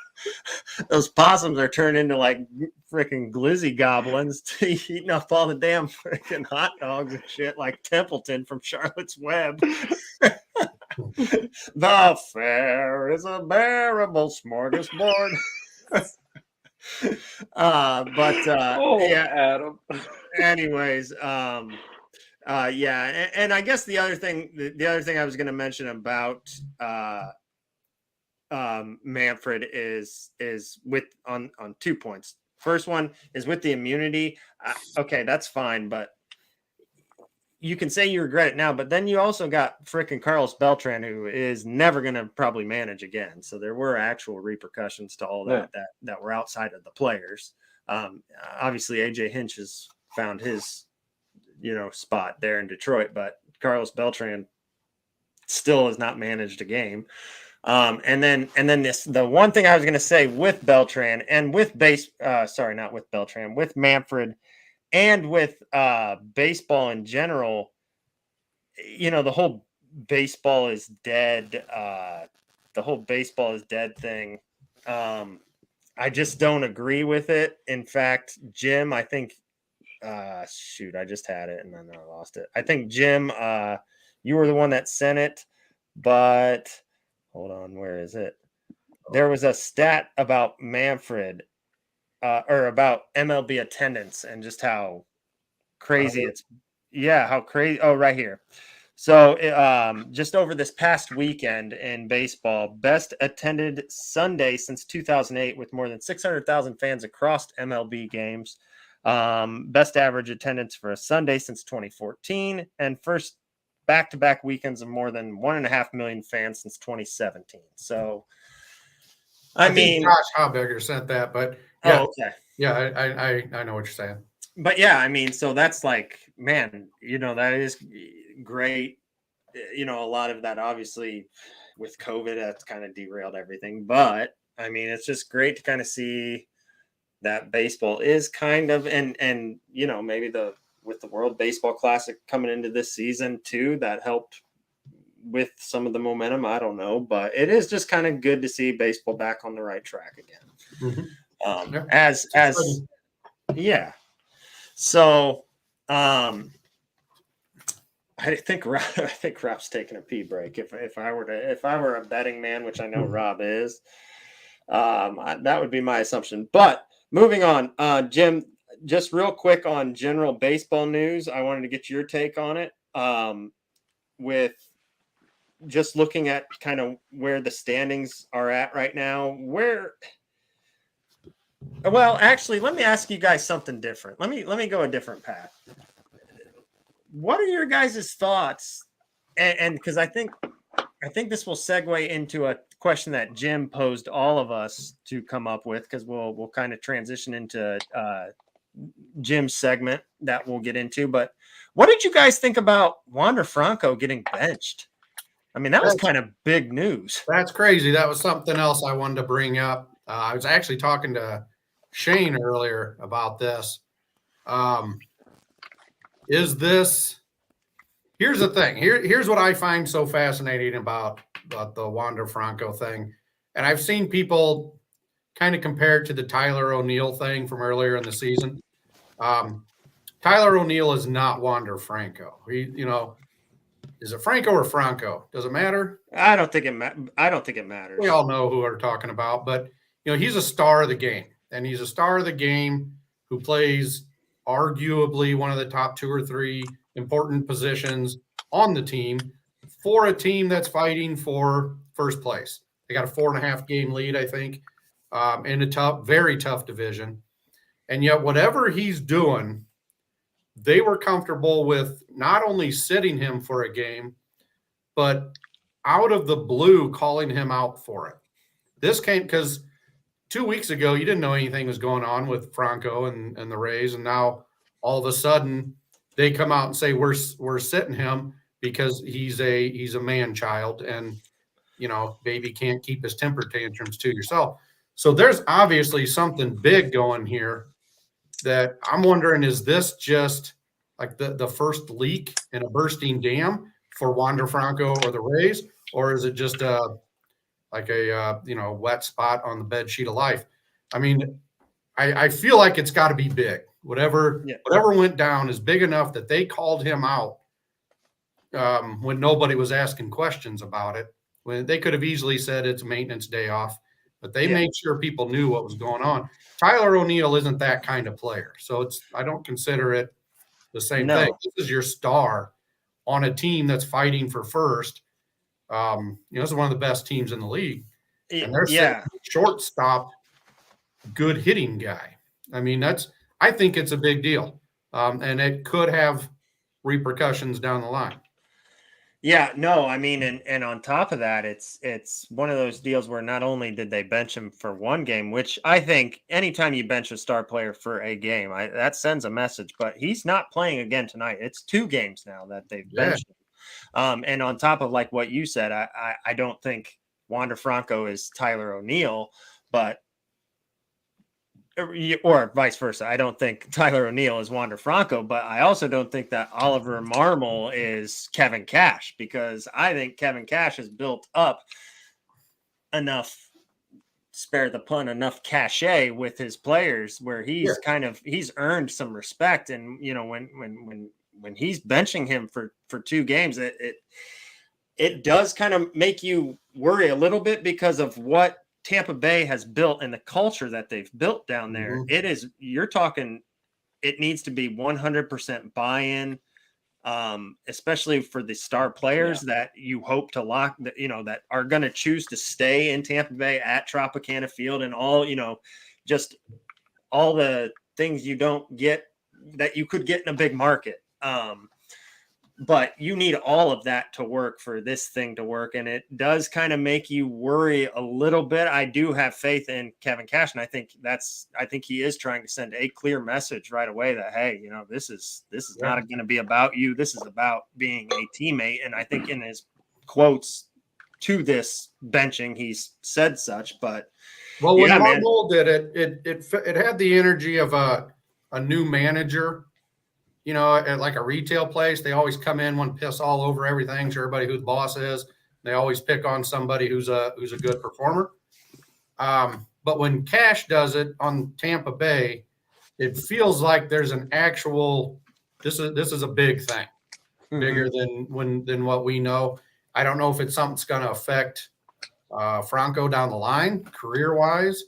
those possums are turned into like freaking glizzy goblins eating up all the damn freaking hot dogs and shit like Templeton from Charlotte's Web. The fair is a bearable smorgasbord. Yeah, Adam. Anyways, yeah, and I guess the other thing I was going to mention about Manfred is with on 2 points. First one is with the immunity. Okay, that's fine, but you can say you regret it now, but then you also got frickin' Carlos Beltran, who is never going to probably manage again. So there were actual repercussions to all that were outside of the players. Obviously, AJ Hinch has found his, spot there in Detroit, but Carlos Beltran still has not managed a game. And then the one thing I was going to say with Beltran and with with Manfred. And with baseball in general, the whole baseball is dead. The whole baseball is dead thing. I just don't agree with it. In fact, Jim, I think, I just had it and then I lost it. I think, Jim, you were the one that sent it, but hold on, where is it? There was a stat about Manfred. Or about MLB attendance and just how crazy it's Yeah, how crazy. Oh, right here. So just over this past weekend in baseball, best attended Sunday since 2008 with more than 600,000 fans across MLB games. Best average attendance for a Sunday since 2014, and first back-to-back weekends of more than 1.5 million fans since 2017. So, I mean, think Josh Hauberger sent that, but yeah, okay. Yeah, I know what you're saying. But yeah, I mean, so that's like, man, that is great. A lot of that obviously with COVID, that's kind of derailed everything. But I mean, it's just great to kind of see that baseball is kind of, and maybe with the World Baseball Classic coming into this season too, that helped with some of the momentum. I don't know, but it is just kind of good to see baseball back on the right track again. Mm-hmm. Yeah. So, I think Rob's taking a pee break. If I were a betting man, which I know Rob is, that would be my assumption. But moving on, Jim, just real quick on general baseball news, I wanted to get your take on it. With just looking at kind of where the standings are at right now, well, actually, let me ask you guys something different. Let me go a different path. What are your guys' thoughts? And because I think this will segue into a question that Jim posed all of us to come up with, because we'll kind of transition into Jim's segment that we'll get into. But what did you guys think about Wander Franco getting benched? I mean, that was kind of big news. That's crazy. That was something else I wanted to bring up. I was actually talking to Shane earlier about this. Here's the thing. Here's what I find so fascinating about the Wander Franco thing. And I've seen people kind of compare it to the Tyler O'Neill thing from earlier in the season. Tyler O'Neill is not Wander Franco. Is it Franco or Franco? Does it matter? I don't think it matters. We all know who we're talking about, but he's a star of the game, and he's a star of the game who plays arguably one of the top 2 or 3 important positions on the team for a team that's fighting for first place. They got a 4.5 game lead, I think, in a very tough division. And yet, whatever he's doing, they were comfortable with not only sitting him for a game, but out of the blue calling him out for it. This came because 2 weeks ago, you didn't know anything was going on with Franco and the Rays. And now all of a sudden they come out and say, we're sitting him because he's a man child and, baby can't keep his temper tantrums to yourself. So there's obviously something big going here that I'm wondering, is this just like the first leak in a bursting dam for Wander Franco or the Rays, or is it just a wet spot on the bed sheet of life? I mean, I feel like it's got to be big. Whatever went down is big enough that they called him out when nobody was asking questions about it. When they could have easily said it's a maintenance day off, but they made sure people knew what was going on. Tyler O'Neill isn't that kind of player, so I don't consider it the same thing. This is your star on a team that's fighting for first. This is one of the best teams in the league, and they're shortstop, good hitting guy. I mean, I think it's a big deal, and it could have repercussions down the line. Yeah, no, I mean, and on top of that, it's one of those deals where not only did they bench him for one game, which I think anytime you bench a star player for a game, that sends a message, but he's not playing again tonight. It's 2 games now that they've benched him. And on top of like what you said, I don't think Wander Franco is Tyler O'Neill, or vice versa. I don't think Tyler O'Neill is Wander Franco, but I also don't think that Oliver Marmol is Kevin Cash, because I think Kevin Cash has built up enough, spare the pun, enough cachet with his players where he's earned some respect. And, when he's benching him for 2 games, it does kind of make you worry a little bit because of what Tampa Bay has built and the culture that they've built down there. Mm-hmm. It needs to be 100% buy-in especially for the star players that you hope to lock, that that are going to choose to stay in Tampa Bay at Tropicana Field, and all just all the things you don't get that you could get in a big market. But you need all of that to work for this thing to work. And it does kind of make you worry a little bit. I do have faith in Kevin Cash. And I think he is trying to send a clear message right away that, hey, this is not going to be about you. This is about being a teammate. And I think in his quotes to this benching, he's said such, but when Harbaugh did it had the energy of a new manager. At like a retail place, they always come in, want to piss all over everything to everybody who the boss is. They always pick on somebody who's a good performer. But when Cash does it on Tampa Bay, it feels like there's an actual. This is a big thing, bigger than what we know. I don't know if it's something that's going to affect Franco down the line, career wise.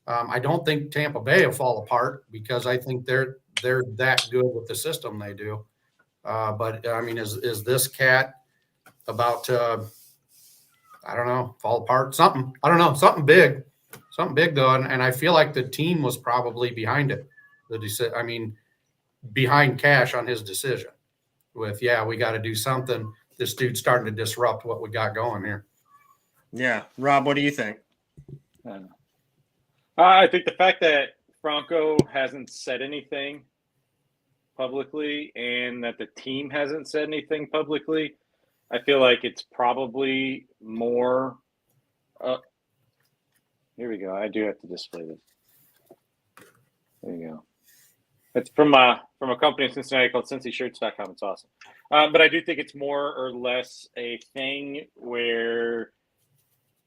I don't think Tampa Bay will fall apart because I think they're that good with the system they do. But I mean, is this cat about to, I don't know, fall apart? Something, I don't know, something big though. And I feel like the team was probably behind it. Behind Cash on his decision with, we got to do something. This dude's starting to disrupt what we got going here. Yeah. Rob, what do you think? I think the fact that Franco hasn't said anything publicly and that the team hasn't said anything publicly, I feel like it's probably more. Here we go. I do have to display this. There you go. It's from a company in Cincinnati called CincyShirts.com. It's awesome. But I do think it's more or less a thing where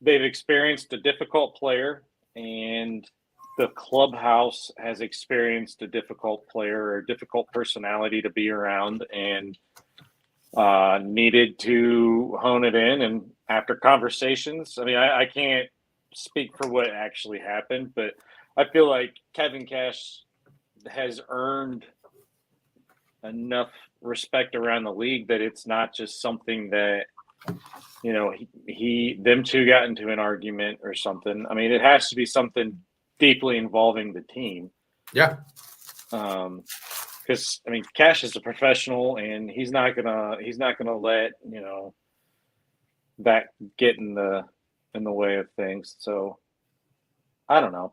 they've experienced a difficult player and the clubhouse has experienced a difficult player or a difficult personality to be around and needed to hone it in. And after conversations, I can't speak for what actually happened, but I feel like Kevin Cash has earned enough respect around the league that it's not just something that, them two got into an argument or something. It has to be something deeply involving the team. Yeah. Because Cash is a professional, and he's not gonna let that get in the way of things. So I don't know.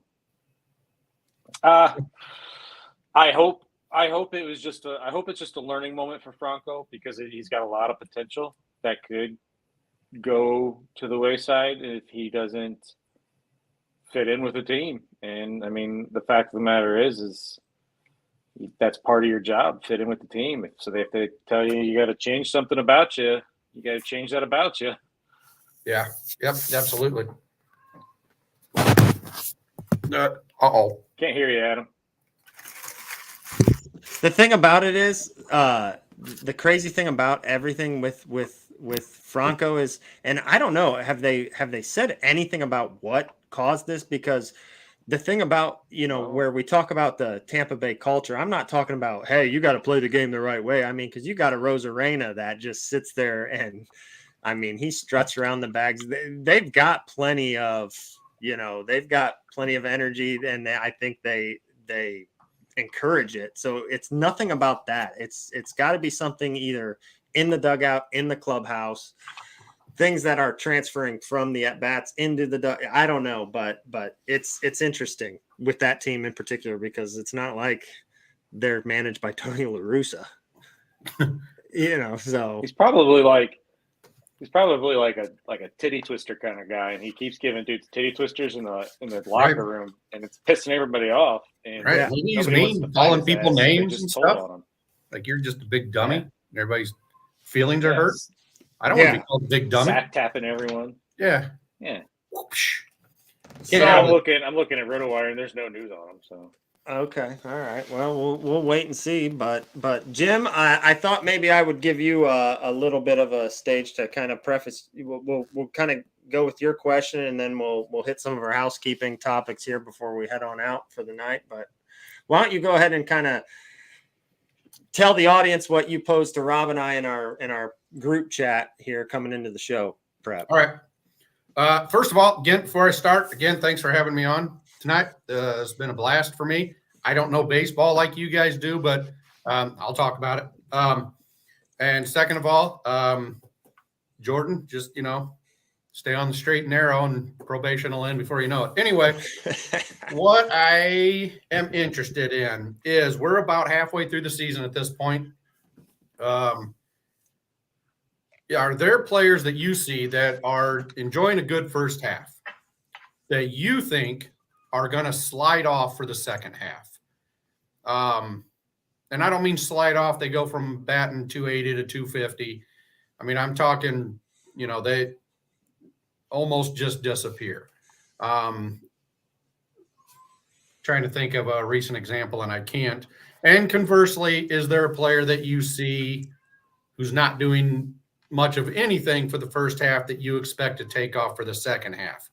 I hope it's just a learning moment for Franco, because he's got a lot of potential that could go to the wayside if he doesn't fit in with the team. And the fact of the matter is that's part of your job, fit in with the team. So if they tell you got to change something about you, you got to change that about you. Yeah. Yep. Absolutely. Can't hear you, Adam. The thing about it is, the crazy thing about everything with Franco is, and I don't know, have they said anything about what caused this? Because the thing about, where we talk about the Tampa Bay culture, I'm not talking about, hey, you got to play the game the right way. Because you got a Rosarena that just sits there and, he struts around the bags. They've got plenty of, energy, and I think they encourage it. So it's nothing about that. It's got to be something either in the dugout, in the clubhouse, things that are transferring from the at-bats into the I don't know, but it's interesting with that team in particular, because it's not like they're managed by Tony La Russa. So he's probably like a titty twister kind of guy, and he keeps giving dudes titty twisters in the locker room, and it's pissing everybody off. And he's mean, calling people names and stuff. Like, you're just a big dummy. And everybody's feelings are hurt. I don't want to be called a big dummy. Sack tapping everyone. Yeah. So I'm looking at RotoWire, and there's no news on him. So okay, all right. Well, we'll wait and see. But Jim, I thought maybe I would give you a little bit of a stage to kind of preface. We'll kind of go with your question, and then we'll hit some of our housekeeping topics here before we head on out for the night. But why don't you go ahead and kind of tell the audience what you posed to Rob and I in our group chat here coming into the show, Prep. All right. First of all, again, before I start, again, thanks for having me on tonight. It's been a blast for me. I don't know baseball like you guys do, but I'll talk about it. And second of all, Jordan, just, stay on the straight and narrow, and probation will end before you know it. Anyway, what I am interested in is we're about halfway through the season at this point. Are there players that you see that are enjoying a good first half that you think are going to slide off for the second half? And I don't mean slide off. They go from batting 280 to 250. I mean, I'm talking, they almost just disappear. Trying to think of a recent example, and I can't. And conversely, is there a player that you see who's not doing much of anything for the first half that you expect to take off for the second half?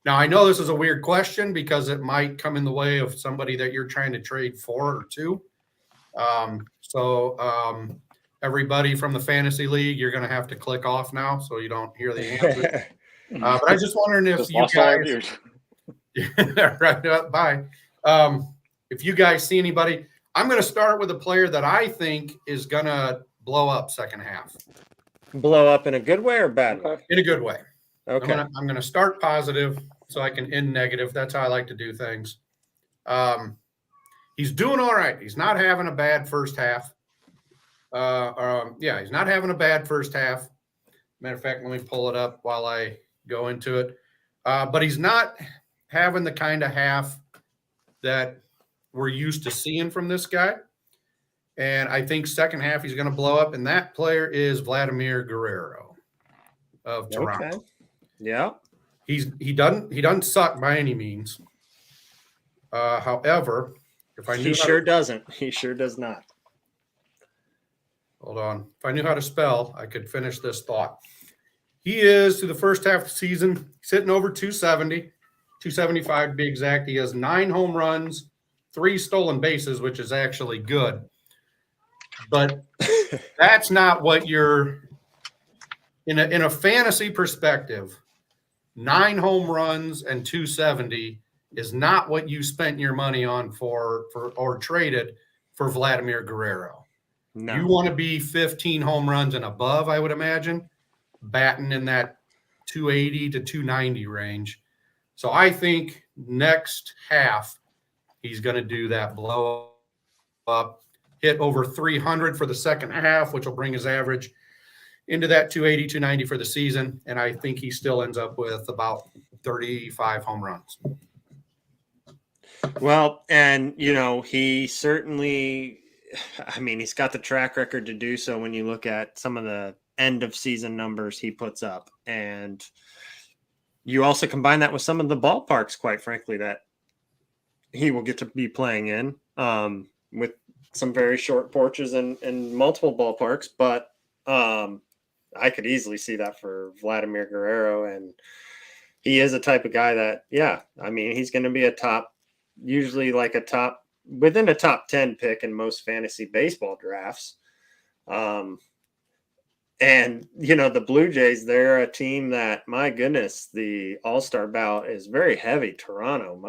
Now, I know this is a weird question because it might come in the way of somebody that you're trying to trade for or two. Everybody from the fantasy league, you're going to have to click off now so you don't hear the answer. But I was just wondering if you guys right, bye. If you guys see anybody, I'm going to start with a player that I think is going to blow up second half. Blow up in a good way or bad way? In a good way. Okay. I'm going to start positive so I can end negative. That's how I like to do things. He's doing all right. He's not having a bad first half. He's not having a bad first half. Matter of fact, let me pull it up while I go into it. But he's not having the kind of half that we're used to seeing from this guy. And I think second half he's going to blow up, and that player is Vladimir Guerrero of Toronto. Okay. Yeah. He doesn't suck by any means. However, if I knew he sure doesn't. He sure does not. Hold on. If I knew how to spell, I could finish this thought. He is, through the first half of the season, sitting over 270, 275 to be exact. He has 9 home runs, 3 stolen bases, which is actually good. But that's not what you're in a fantasy perspective. 9 home runs and 270 is not what you spent your money on for or traded for Vladimir Guerrero. No. You want to be 15 home runs and above, I would imagine, batting in that 280 to 290 range. So I think next half he's going to do that blow up, hit over 300 for the second half, which will bring his average into that 280, 290 for the season. And I think he still ends up with about 35 home runs. Well, and, he certainly, he's got the track record to do so when you look at some of the end of season numbers he puts up. And you also combine that with some of the ballparks, quite frankly, that he will get to be playing in, with some very short porches and multiple ballparks. But I could easily see that for Vladimir Guerrero. And he is a type of guy that, he's going to be usually like within a top 10 pick in most fantasy baseball drafts. And, the Blue Jays, they're a team that, my goodness, the All-Star ballot is very heavy. Toronto,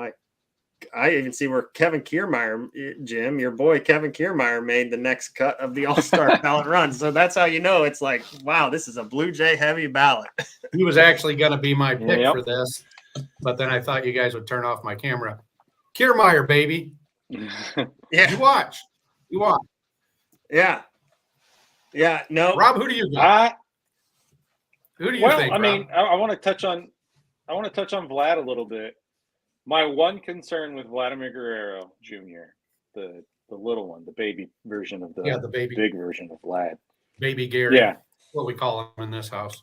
I even see where Kevin Kiermaier, Jim, your boy Kevin Kiermaier, made the next cut of the All-Star ballot run. So that's how it's like, wow, this is a Blue Jay heavy ballot. He was actually going to be my pick for this, but then I thought you guys would turn off my camera. Kiermaier, baby. Yeah. You watch. Yeah. Yeah. No. Rob, who do you got? Who do you think? Rob? I want to touch on Vlad a little bit. My one concern with Vladimir Guerrero Jr., the little one, the baby version of the big version of Vlad. Baby Gary. Yeah. What we call him in this house.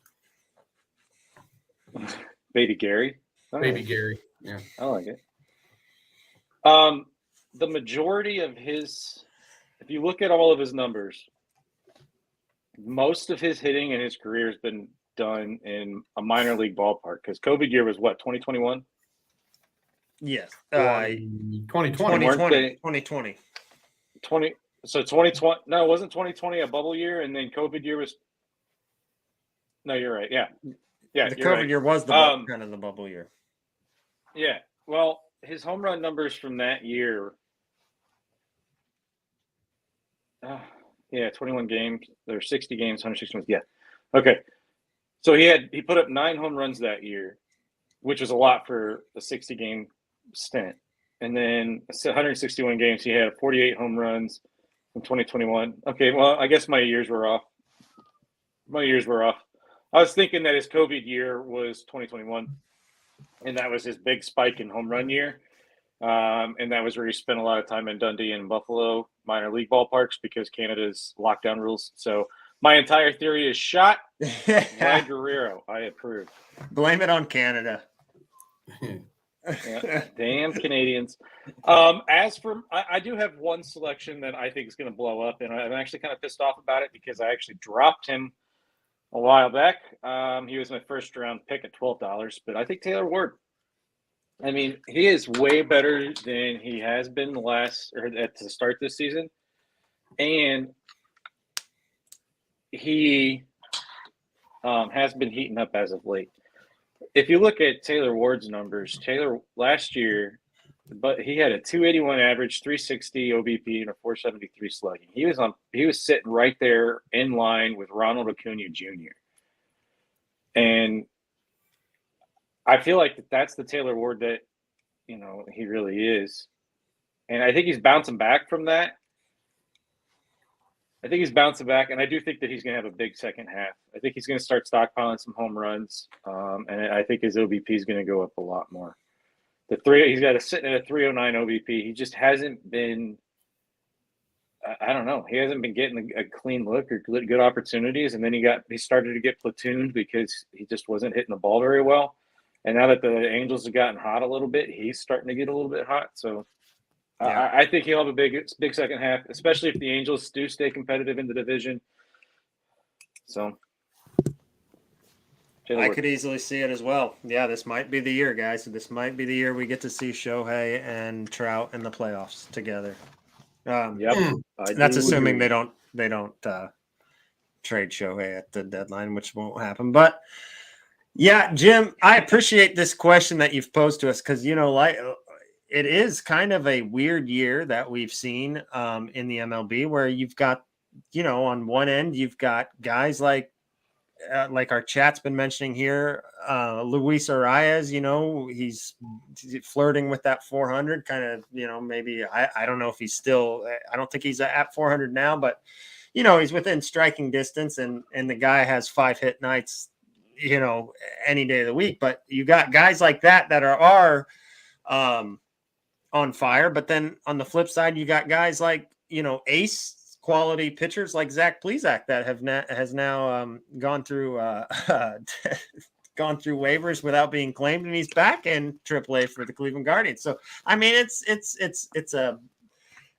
Baby Gary? Baby Gary. Yeah. I like it. The majority of his, if you look at all of his numbers, most of his hitting in his career has been done in a minor league ballpark, because COVID year was what, 2021? Yes. 2020. 2020. So 2020, no, wasn't 2020 a bubble year, and then COVID year was. No, you're right. Yeah, the COVID year was the kind of the bubble year. Yeah. Well, his home run numbers from that year. 21 games. There 60 games, 161. Yeah. Okay. So he put up 9 home runs that year, which was a lot for a 60 game stint. And then 161 games, he had 48 home runs in 2021. Okay, well, I guess my years were off. I was thinking that his COVID year was 2021, and that was his big spike in home run year. And that was where he spent a lot of time in Dundee and Buffalo minor league ballparks because Canada's lockdown rules. So my entire theory is shot. Vlad Guerrero, I approve. Blame it on Canada. Yeah, damn Canadians. As for, I do have one selection that I think is going to blow up, and I'm actually kind of pissed off about it because I actually dropped him a while back. He was my first round pick at $12, but I think Taylor Ward. I mean, he is way better than he has been at the start this season, and he has been heating up as of late. If you look at Taylor Ward's numbers, Taylor last year, but he had a 281 average, 360 OBP, and a 473 slugging. He was sitting right there in line with Ronald Acuna Jr. And I feel like that's the Taylor Ward that, he really is. And I think he's bouncing back from that. And I do think that he's going to have a big second half. I think he's going to start stockpiling some home runs, and I think his OBP is going to go up a lot more. He's got sitting at a 309 OBP. He just hasn't been. I don't know. He hasn't been getting a clean look or good opportunities, and then he started to get platooned because he just wasn't hitting the ball very well. And now that the Angels have gotten hot a little bit, he's starting to get a little bit hot. So yeah. I think he'll have a big second half, especially if the Angels do stay competitive in the division. So I could easily see it as well. Yeah, this might be the year, guys. This might be the year we get to see Shohei and Trout in the playoffs together. Yep. That's assuming they don't trade Shohei at the deadline, which won't happen. But yeah, Jim, I appreciate this question that you've posed to us because it is kind of a weird year that we've seen in the MLB where you've got, on one end you've got guys like our chat's been mentioning here, Luis Arias, he's flirting with that 400 kind of, maybe I don't know if he's still, I don't think he's at 400 now, but he's within striking distance and the guy has 5 hit nights, any day of the week. But you got guys like that are on fire. But then on the flip side, you got guys like, ace quality pitchers like Zach Plesac that has now gone through waivers without being claimed, and he's back in AAA for the Cleveland Guardians. So I mean, it's a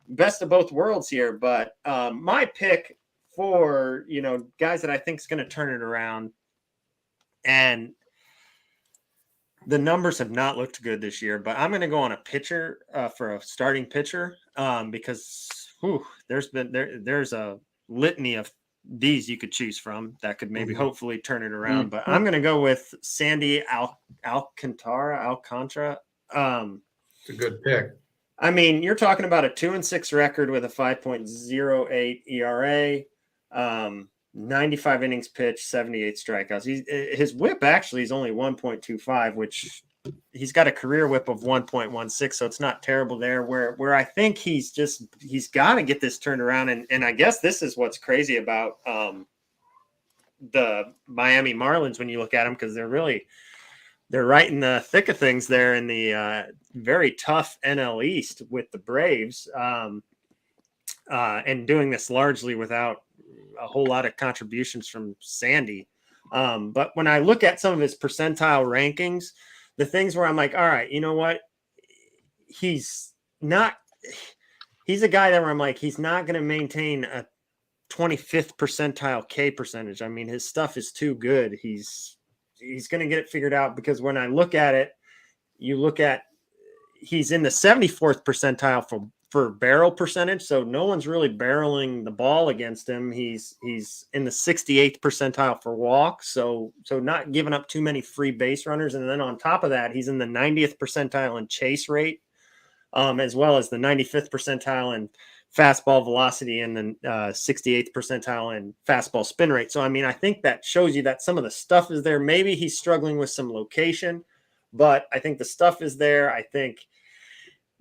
best of both worlds here. But my pick for guys that I think is going to turn it around, and the numbers have not looked good this year, but I'm going to go on a pitcher for a starting pitcher because there's a litany of these you could choose from that could maybe hopefully turn it around. But I'm going to go with Sandy Alcantara. It's a good pick. I mean, you're talking about a 2-6 record with a 5.08 ERA, 95 innings pitched, 78 strikeouts. His whip actually is only 1.25, which he's got a career whip of 1.16, so it's not terrible there. Where I think he's got to get this turned around, and I guess this is what's crazy about the Miami Marlins when you look at them, because they're right in the thick of things there in the very tough NL East with the Braves, and doing this largely without a whole lot of contributions from Sandy. But when I look at some of his percentile rankings, the things where I'm like, all right, you know what? He's a guy that where I'm like, he's not going to maintain a 25th percentile K percentage. I mean, his stuff is too good. He's going to get it figured out, because when I look at it, he's in the 74th percentile for barrel percentage. So no one's really barreling the ball against him. He's in the 68th percentile for walks. So not giving up too many free base runners. And then on top of that, he's in the 90th percentile in chase rate, as well as the 95th percentile in fastball velocity and the 68th percentile in fastball spin rate. So, I mean, I think that shows you that some of the stuff is there. Maybe he's struggling with some location, but I think the stuff is there. I think,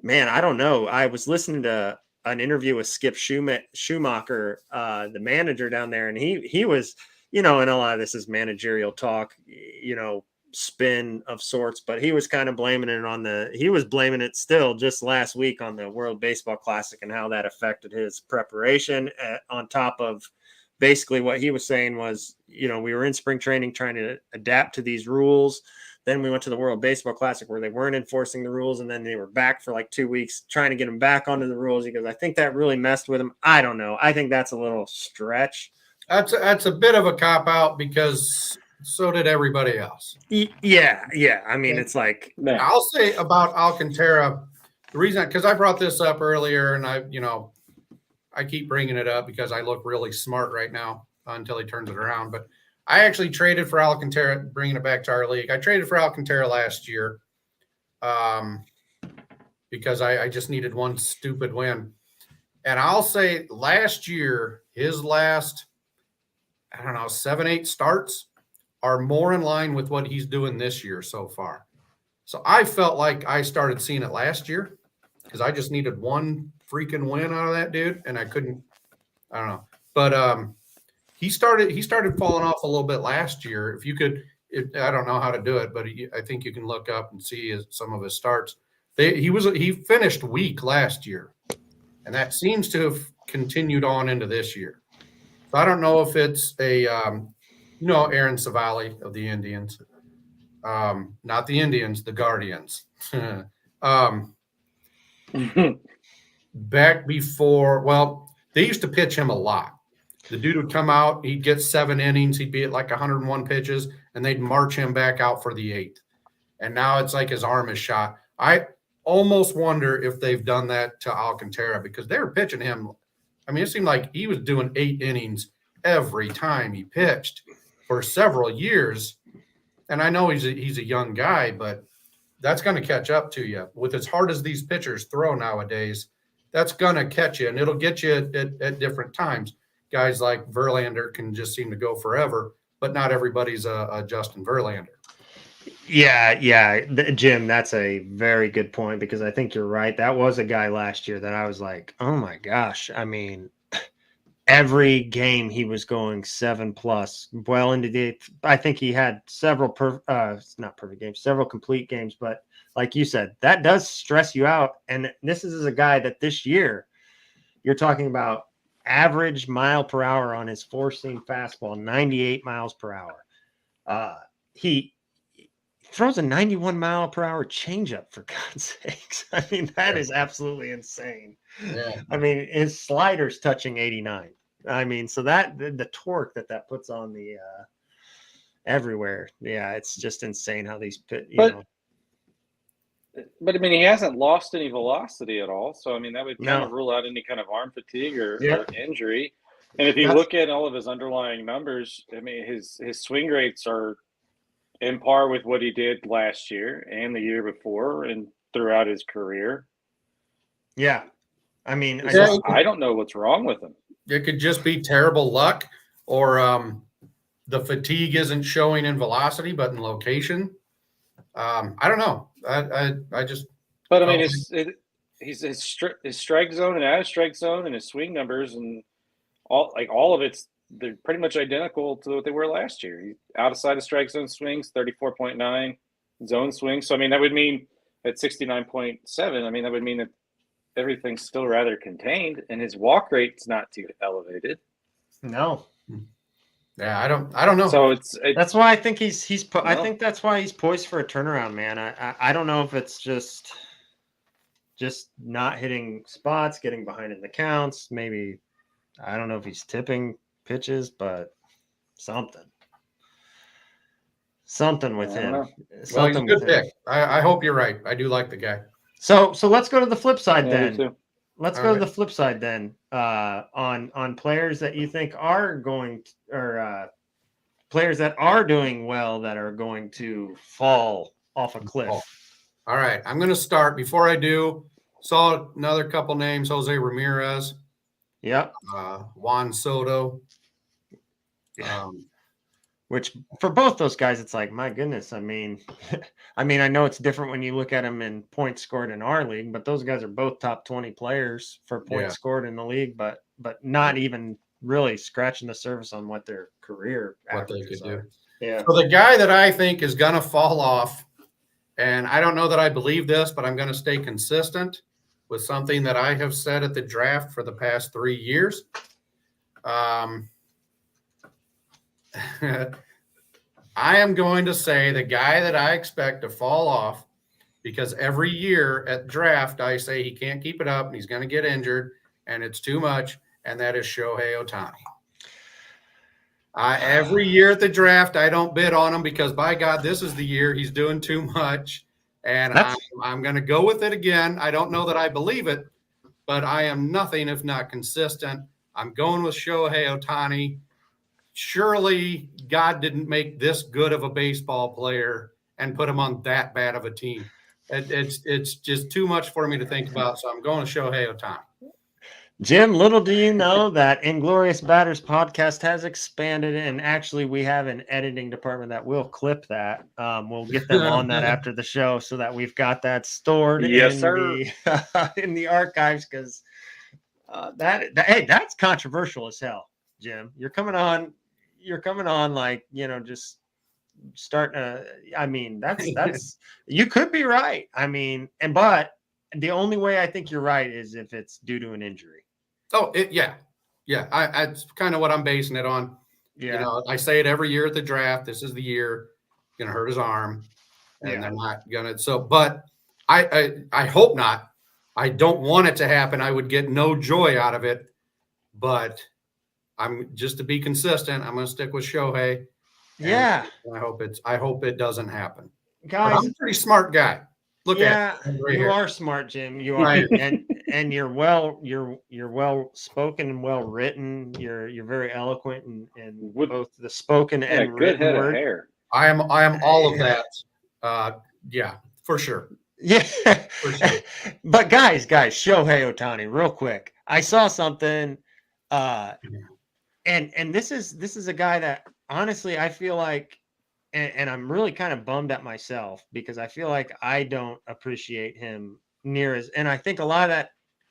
man, I don't know. I was listening to an interview with Skip Schumacher, the manager down there, and he was, and a lot of this is managerial talk, spin of sorts, but he was kind of blaming it still just last week on the World Baseball Classic and how that affected his preparation, on top of basically what he was saying was, we were in spring training trying to adapt to these rules. Then we went to the World Baseball Classic where they weren't enforcing the rules, and then they were back for like 2 weeks trying to get him back onto the rules. He goes, I think that really messed with him. I don't know. I think that's a little stretch. That's a bit of a cop out because so did everybody else. Yeah. I mean, it's like, I'll say about Alcantara, the reason, because I brought this up earlier, and I keep bringing it up because I look really smart right now until he turns it around. But I actually traded for Alcantara, bringing it back to our league. I traded for Alcantara last year because I just needed one stupid win. And I'll say last year, his last, 7, 8 starts are more in line with what he's doing this year so far. So I felt like I started seeing it last year because I just needed one freaking win out of that dude, and I couldn't. I don't know, but he started falling off a little bit last year. If you could, I don't know how to do it, but I think you can look up and see some of his starts. He finished weak last year, and that seems to have continued on into this year. So I don't know if it's a Aaron Savali of the Indians. Not the Indians, the Guardians. Back before, they used to pitch him a lot. The dude would come out, he'd get 7 innings, he'd be at like 101 pitches, and they'd march him back out for the 8th. And now it's like his arm is shot. I almost wonder if they've done that to Alcantara because they were pitching him. I mean, it seemed like he was doing 8 innings every time he pitched for several years. And I know he's a young guy, but that's going to catch up to you. With as hard as these pitchers throw nowadays, that's going to catch you, and it'll get you at different times. Guys like Verlander can just seem to go forever, but not everybody's a Justin Verlander. Yeah, Jim, that's a very good point because I think you're right. That was a guy last year that I was like, oh my gosh. I mean, every game he was going 7+ well into the 8th. I think he had several not perfect games, several complete games, but like you said, that does stress you out. And this is a guy that this year you're talking about average mile per hour on his 4-seam fastball, 98 miles per hour. He throws a 91 mile per hour changeup, for God's sakes. I mean, that is absolutely insane. Yeah. I mean, his slider's touching 89. I mean, so that the torque that puts on the everywhere. Yeah, it's just insane how these But I mean, he hasn't lost any velocity at all. So I mean, that would kind of rule out any kind of arm fatigue or injury. And if you look at all of his underlying numbers, I mean, his swing rates are in par with what he did last year and the year before and throughout his career. Yeah. I mean, I don't know what's wrong with him. It could just be terrible luck, or the fatigue isn't showing in velocity, but in location. I don't know. I just. But I mean, his strike zone and out of strike zone and his swing numbers and all of it's, they're pretty much identical to what they were last year. He outside of strike zone swings 34.9, zone swings. So I mean, that would mean at 69.7. I mean, that would mean that everything's still rather contained, and his walk rate's not too elevated. No. Yeah, I don't know. So that's why I think I think that's why he's poised for a turnaround, man. I don't know if it's just not hitting spots, getting behind in the counts. Maybe I don't know if he's tipping pitches, but something with him. Something he's a good pick. I hope you're right. I do like the guy. So let's go to the flip side then. let's go to the flip side then. On players that you think are going to, or players that are doing well that are going to fall off a cliff. All right, I'm going to start. Before I do, saw another couple names: Jose Ramirez. Yep. Juan Soto. Which for both those guys, it's like, my goodness. I mean, I know it's different when you look at them in points scored in our league, but those guys are both top 20 players for points scored in the league, but not even really scratching the surface on what their career averages are. Yeah. So the guy that I think is going to fall off, and I don't know that I believe this, but I'm going to stay consistent with something that I have said at the draft for the past 3 years. I am going to say the guy that I expect to fall off, because every year at draft I say he can't keep it up and he's going to get injured and it's too much, and that is Shohei Ohtani. Every year at the draft I don't bid on him because, by God, this is the year he's doing too much, and I'm going to go with it again. I don't know that I believe it, but I am nothing if not consistent. I'm going with Shohei Ohtani. Surely God didn't make this good of a baseball player and put him on that bad of a team. It's just too much for me to think about, so I'm going to Shohei Ohtani. Jim, little do you know that Inglorious Batters podcast has expanded, and actually we have an editing department that will clip that. We'll get them on that after the show so that we've got that stored in the archives, because that's controversial as hell, Jim. You're coming on like, just starting that's you could be right. But the only way I think you're right is if it's due to an injury. Oh, yeah. It's kind of what I'm basing it on. Yeah. I say it every year at the draft. This is the year going to hurt his arm, and they're not going to. So, but I hope not. I don't want it to happen. I would get no joy out of it, but I'm just to be consistent. I'm going to stick with Shohei. Yeah. I hope it doesn't happen. Guys, but I'm a pretty smart guy. Look at you are smart, Jim. You are, and you're well spoken and well written. You're very eloquent and both the spoken and good written head word. of hair. I am all of that. Yeah, for sure. Yeah, for sure. But guys, Shohei Ohtani, real quick. I saw something, and this is a guy that honestly I feel like. And I'm really kind of bummed at myself because I feel like I don't appreciate him near as, and I think a lot of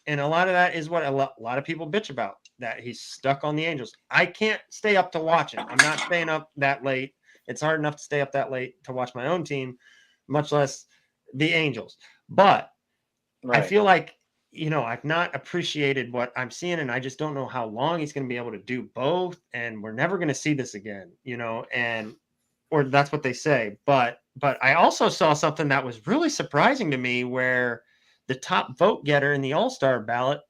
that is what a lot of people bitch about, that he's stuck on the Angels. I can't stay up to watch him. I'm not staying up that late. It's hard enough to stay up that late to watch my own team, much less the Angels. But I feel like, I've not appreciated what I'm seeing, and I just don't know how long he's going to be able to do both. And we're never going to see this again, or that's what they say. But I also saw something that was really surprising to me, where the top vote getter in the All-Star ballot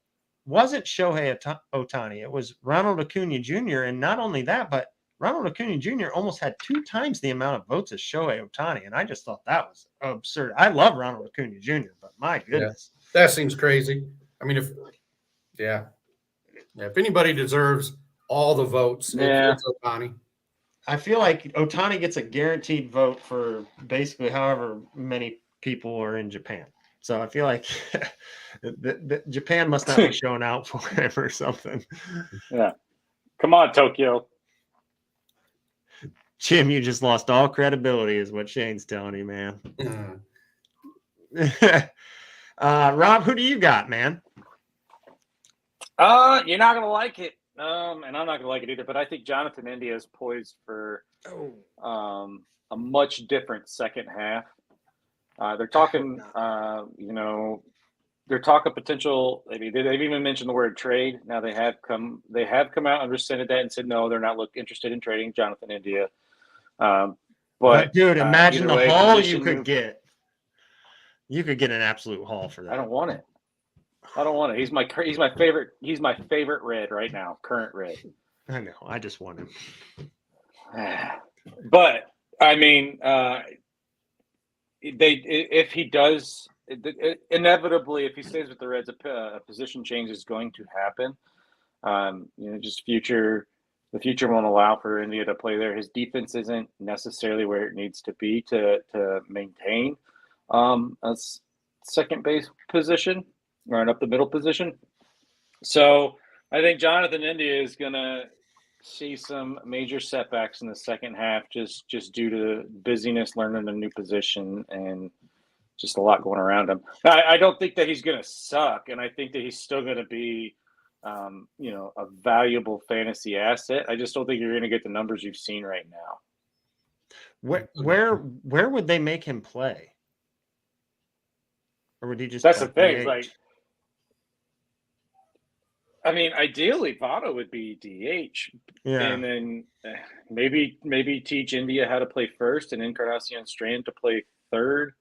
wasn't Shohei Ohtani. It was Ronald Acuna Jr. And not only that, but Ronald Acuna Jr. almost had 2 times the amount of votes as Shohei Ohtani. And I just thought that was absurd. I love Ronald Acuna Jr., but my goodness. Yeah, that seems crazy. I mean, if anybody deserves all the votes, it's Ohtani. I feel like Ohtani gets a guaranteed vote for basically however many people are in Japan. So I feel like Japan must not be showing out for him or something. Yeah. Come on, Tokyo. Jim, you just lost all credibility is what Shane's telling you, man. Rob, who do you got, man? You're not going to like it. And I'm not going to like it either, but I think Jonathan India is poised for a much different second half. They're talking, they're talking potential. They've even mentioned the word trade. Now they have come out and rescinded that and said no, they're not interested in trading Jonathan India. But dude, imagine the haul you could get. You could get an absolute haul for that. I don't want it. He's my favorite. He's my favorite red right now. Current red. I know. I just want him. But I mean, if he does inevitably, if he stays with the Reds, a position change is going to happen. Just the future won't allow for India to play there. His defense isn't necessarily where it needs to be to maintain a second base position or an up the middle position. So I think Jonathan India is going to see some major setbacks in the second half just due to busyness, learning a new position, and just a lot going around him. I don't think that he's going to suck, and I think that he's still going to be a valuable fantasy asset. I just don't think you're going to get the numbers you've seen right now. Where would they make him play? Or would he just? That's the thing. Like, I mean, ideally, Votto would be DH, and then maybe teach India how to play first, and Encarnacion Strand to play third.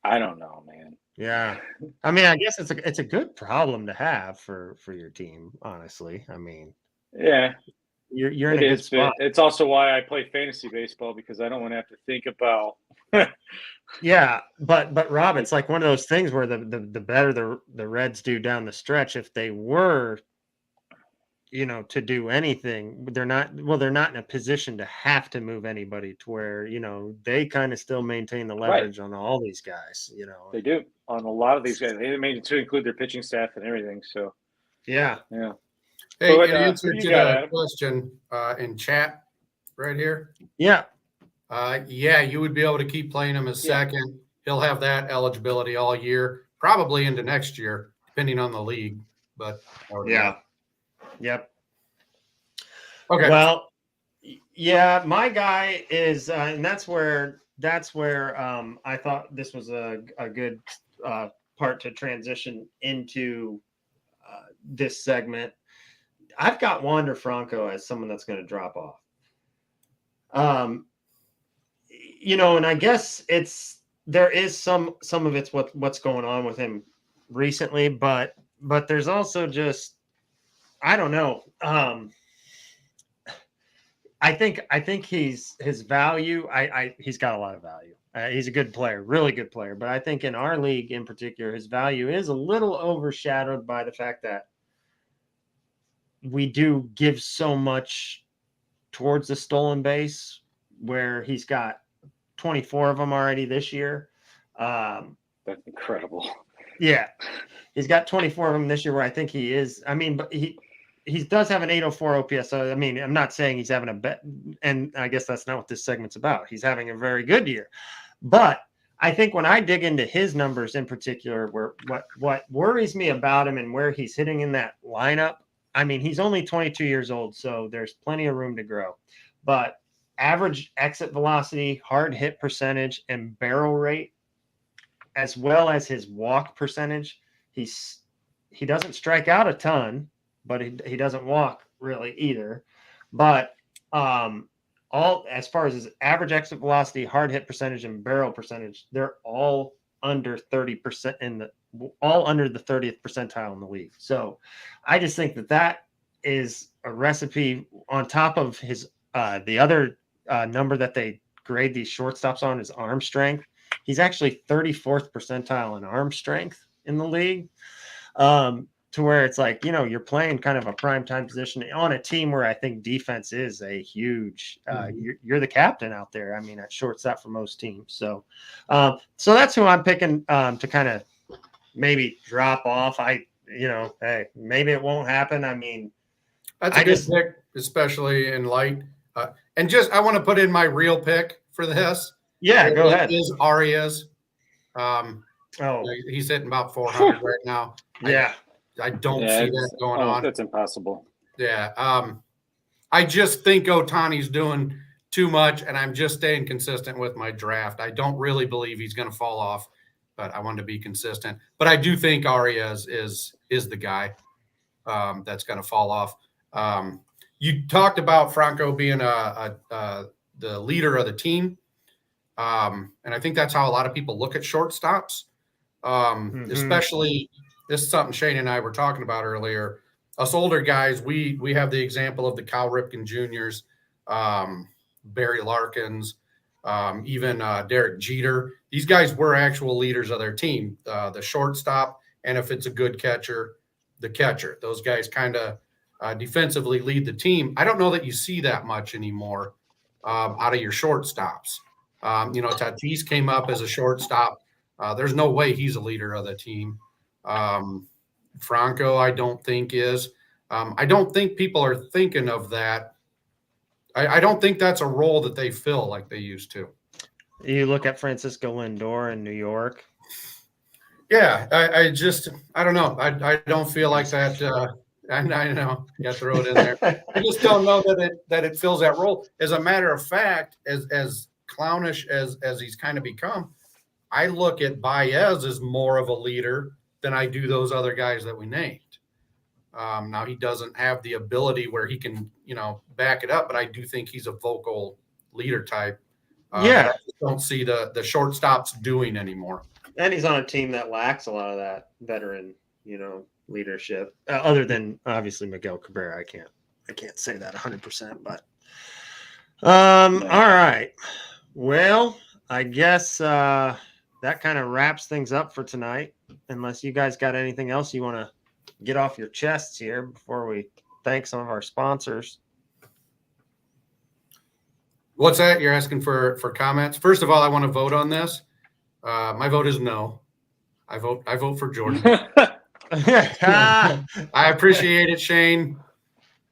I don't know, man. Yeah, I mean, I guess it's a good problem to have for your team, honestly. I mean, yeah, you're in a good spot. It's also why I play fantasy baseball, because I don't want to have to think about. Yeah, but Rob, it's like one of those things where the better the Reds do down the stretch, if they were, to do anything, they're not in a position to have to move anybody to where, they kind of still maintain the leverage on all these guys, They do on a lot of these guys. They made it to include their pitching staff and everything. So yeah. Hey, in answer to the question in chat right here. Yeah. You would be able to keep playing him as second. He'll have that eligibility all year, probably into next year, depending on the league. But yep. Okay. Well, yeah, my guy is, and that's where I thought this was a good part to transition into this segment. I've got Wander Franco as someone that's going to drop off. And I guess there is some of it's what's going on with him recently, but there's also just, I don't know. I think his value, he's got a lot of value. He's a good player, really good player. But I think in our league in particular, his value is a little overshadowed by the fact that we do give so much towards the stolen base, where he's got 24 of them already this year. That's incredible. Yeah, he's got 24 of them this year, where I think he is. I mean, but he does have an 804 OPS. So, I mean, I'm not saying he's having a bet, and I guess that's not what this segment's about. He's having a very good year. But I think when I dig into his numbers in particular, what worries me about him and where he's hitting in that lineup, I mean, he's only 22 years old, so there's plenty of room to grow. But average exit velocity, hard hit percentage, and barrel rate, as well as his walk percentage, he doesn't strike out a ton, but he doesn't walk really either. But all as far as his average exit velocity, hard hit percentage, and barrel percentage, they're all under 30% all under the 30th percentile in the league. So I just think that is a recipe on top of his the other number that they grade these shortstops on is arm strength. He's actually 34th percentile in arm strength in the league. To where it's like, you're playing kind of a primetime position on a team where I think defense is a huge, you're the captain out there. I mean, at shortstop for most teams. So that's who I'm picking to kind of maybe drop off. Hey, maybe it won't happen. I mean, that's a good pick, especially in light. And I want to put in my real pick for this. Yeah, go ahead. Is Arias. He's hitting about 400 right now. Yeah. I don't see that going on. That's impossible. Yeah. I just think Ohtani's doing too much, and I'm just staying consistent with my draft. I don't really believe he's going to fall off, but I want to be consistent. But I do think Arias is the guy that's going to fall off. You talked about Franco being the leader of the team, and I think that's how a lot of people look at shortstops, especially – this is something Shane and I were talking about earlier. Us older guys, we have the example of the Cal Ripken Juniors, Barry Larkins, even Derek Jeter. These guys were actual leaders of their team, the shortstop, and if it's a good catcher, the catcher. Those guys kind of defensively lead the team. I don't know that you see that much anymore out of your shortstops. Tatis came up as a shortstop. There's no way he's a leader of the team. Franco, I don't think is. I don't think people are thinking of that. I don't think that's a role that they fill like they used to. You look at Francisco Lindor in New York. Yeah, I don't know. I don't feel like that. I know, you got to throw it in there. I just don't know that it fills that role. As a matter of fact, as clownish as he's kind of become, I look at Baez as more of a leader than I do those other guys that we named. Now he doesn't have the ability where he can, back it up, but I do think he's a vocal leader type. That I just don't see the shortstops doing anymore. And he's on a team that lacks a lot of that veteran, leadership. Other than obviously Miguel Cabrera, I can't say that 100%. But all right. Well, I guess that kind of wraps things up for tonight. Unless you guys got anything else you want to get off your chests here before we thank some of our sponsors. What's that? You're asking for comments? First of all, I want to vote on this. My vote is no. I vote for Jordan. I appreciate it, Shane.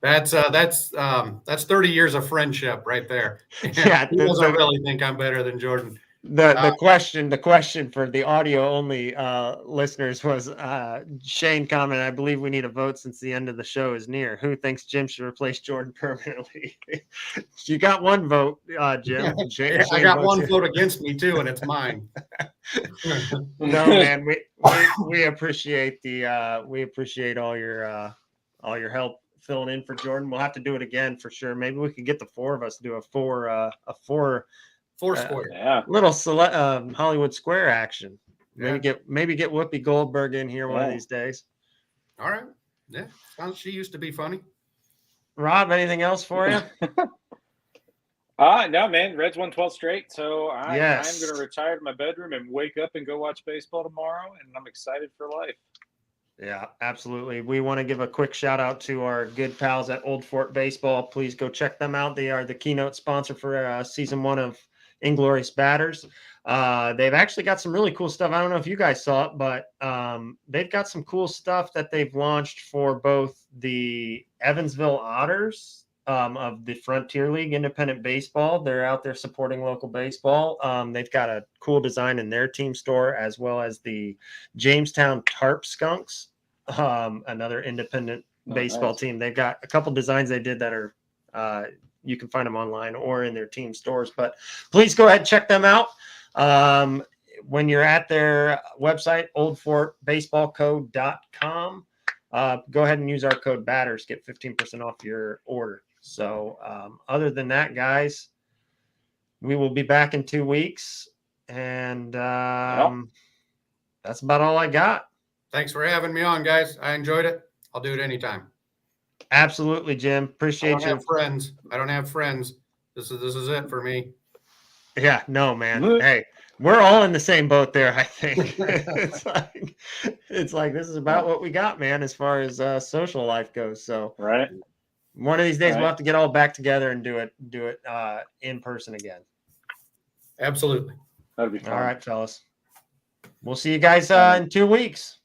That's 30 years of friendship right there. Yeah, he doesn't really think I'm better than Jordan. The question for the audio only listeners was Shane commented, I believe we need a vote since the end of the show is near. Who thinks Jim should replace Jordan permanently? You got one vote, Jim. Shane I got one vote against me too, and it's mine. No, man, we appreciate all your help filling in for Jordan. We'll have to do it again for sure. Maybe we could get the four of us to do a four square, little Hollywood Square action. Maybe get Whoopi Goldberg in here one of these days. All right. Yeah. She used to be funny. Rob, anything else for you? No, man. Reds won 12 straight. So I'm going to retire to my bedroom and wake up and go watch baseball tomorrow. And I'm excited for life. Yeah, absolutely. We want to give a quick shout out to our good pals at Old Fort Baseball. Please go check them out. They are the keynote sponsor for season 1 of Inglorious Batters. They've actually got some really cool stuff. I don't know if you guys saw it, but they've got some cool stuff that they've launched for both the Evansville Otters of the Frontier League Independent Baseball. They're out there supporting local baseball. They've got a cool design in their team store, as well as the Jamestown Tarp Skunks, another independent baseball team. They've got a couple designs they did that are you can find them online or in their team stores, but please go ahead and check them out. When you're at their website, oldfortbaseballco.com, go ahead and use our code BATTERS, get 15% off your order. So other than that, guys, we will be back in 2 weeks, and that's about all I got. Thanks for having me on, guys. I enjoyed it. I'll do it anytime. Absolutely, Jim. Appreciate you. I don't have friends. This is it for me. Yeah, no, man. Hey, we're all in the same boat there, I think. it's like this is about what we got, man, as far as social life goes. So right. One of these days we'll have to get all back together and do it in person again. Absolutely. That'd be fun. All right, fellas. We'll see you guys in 2 weeks.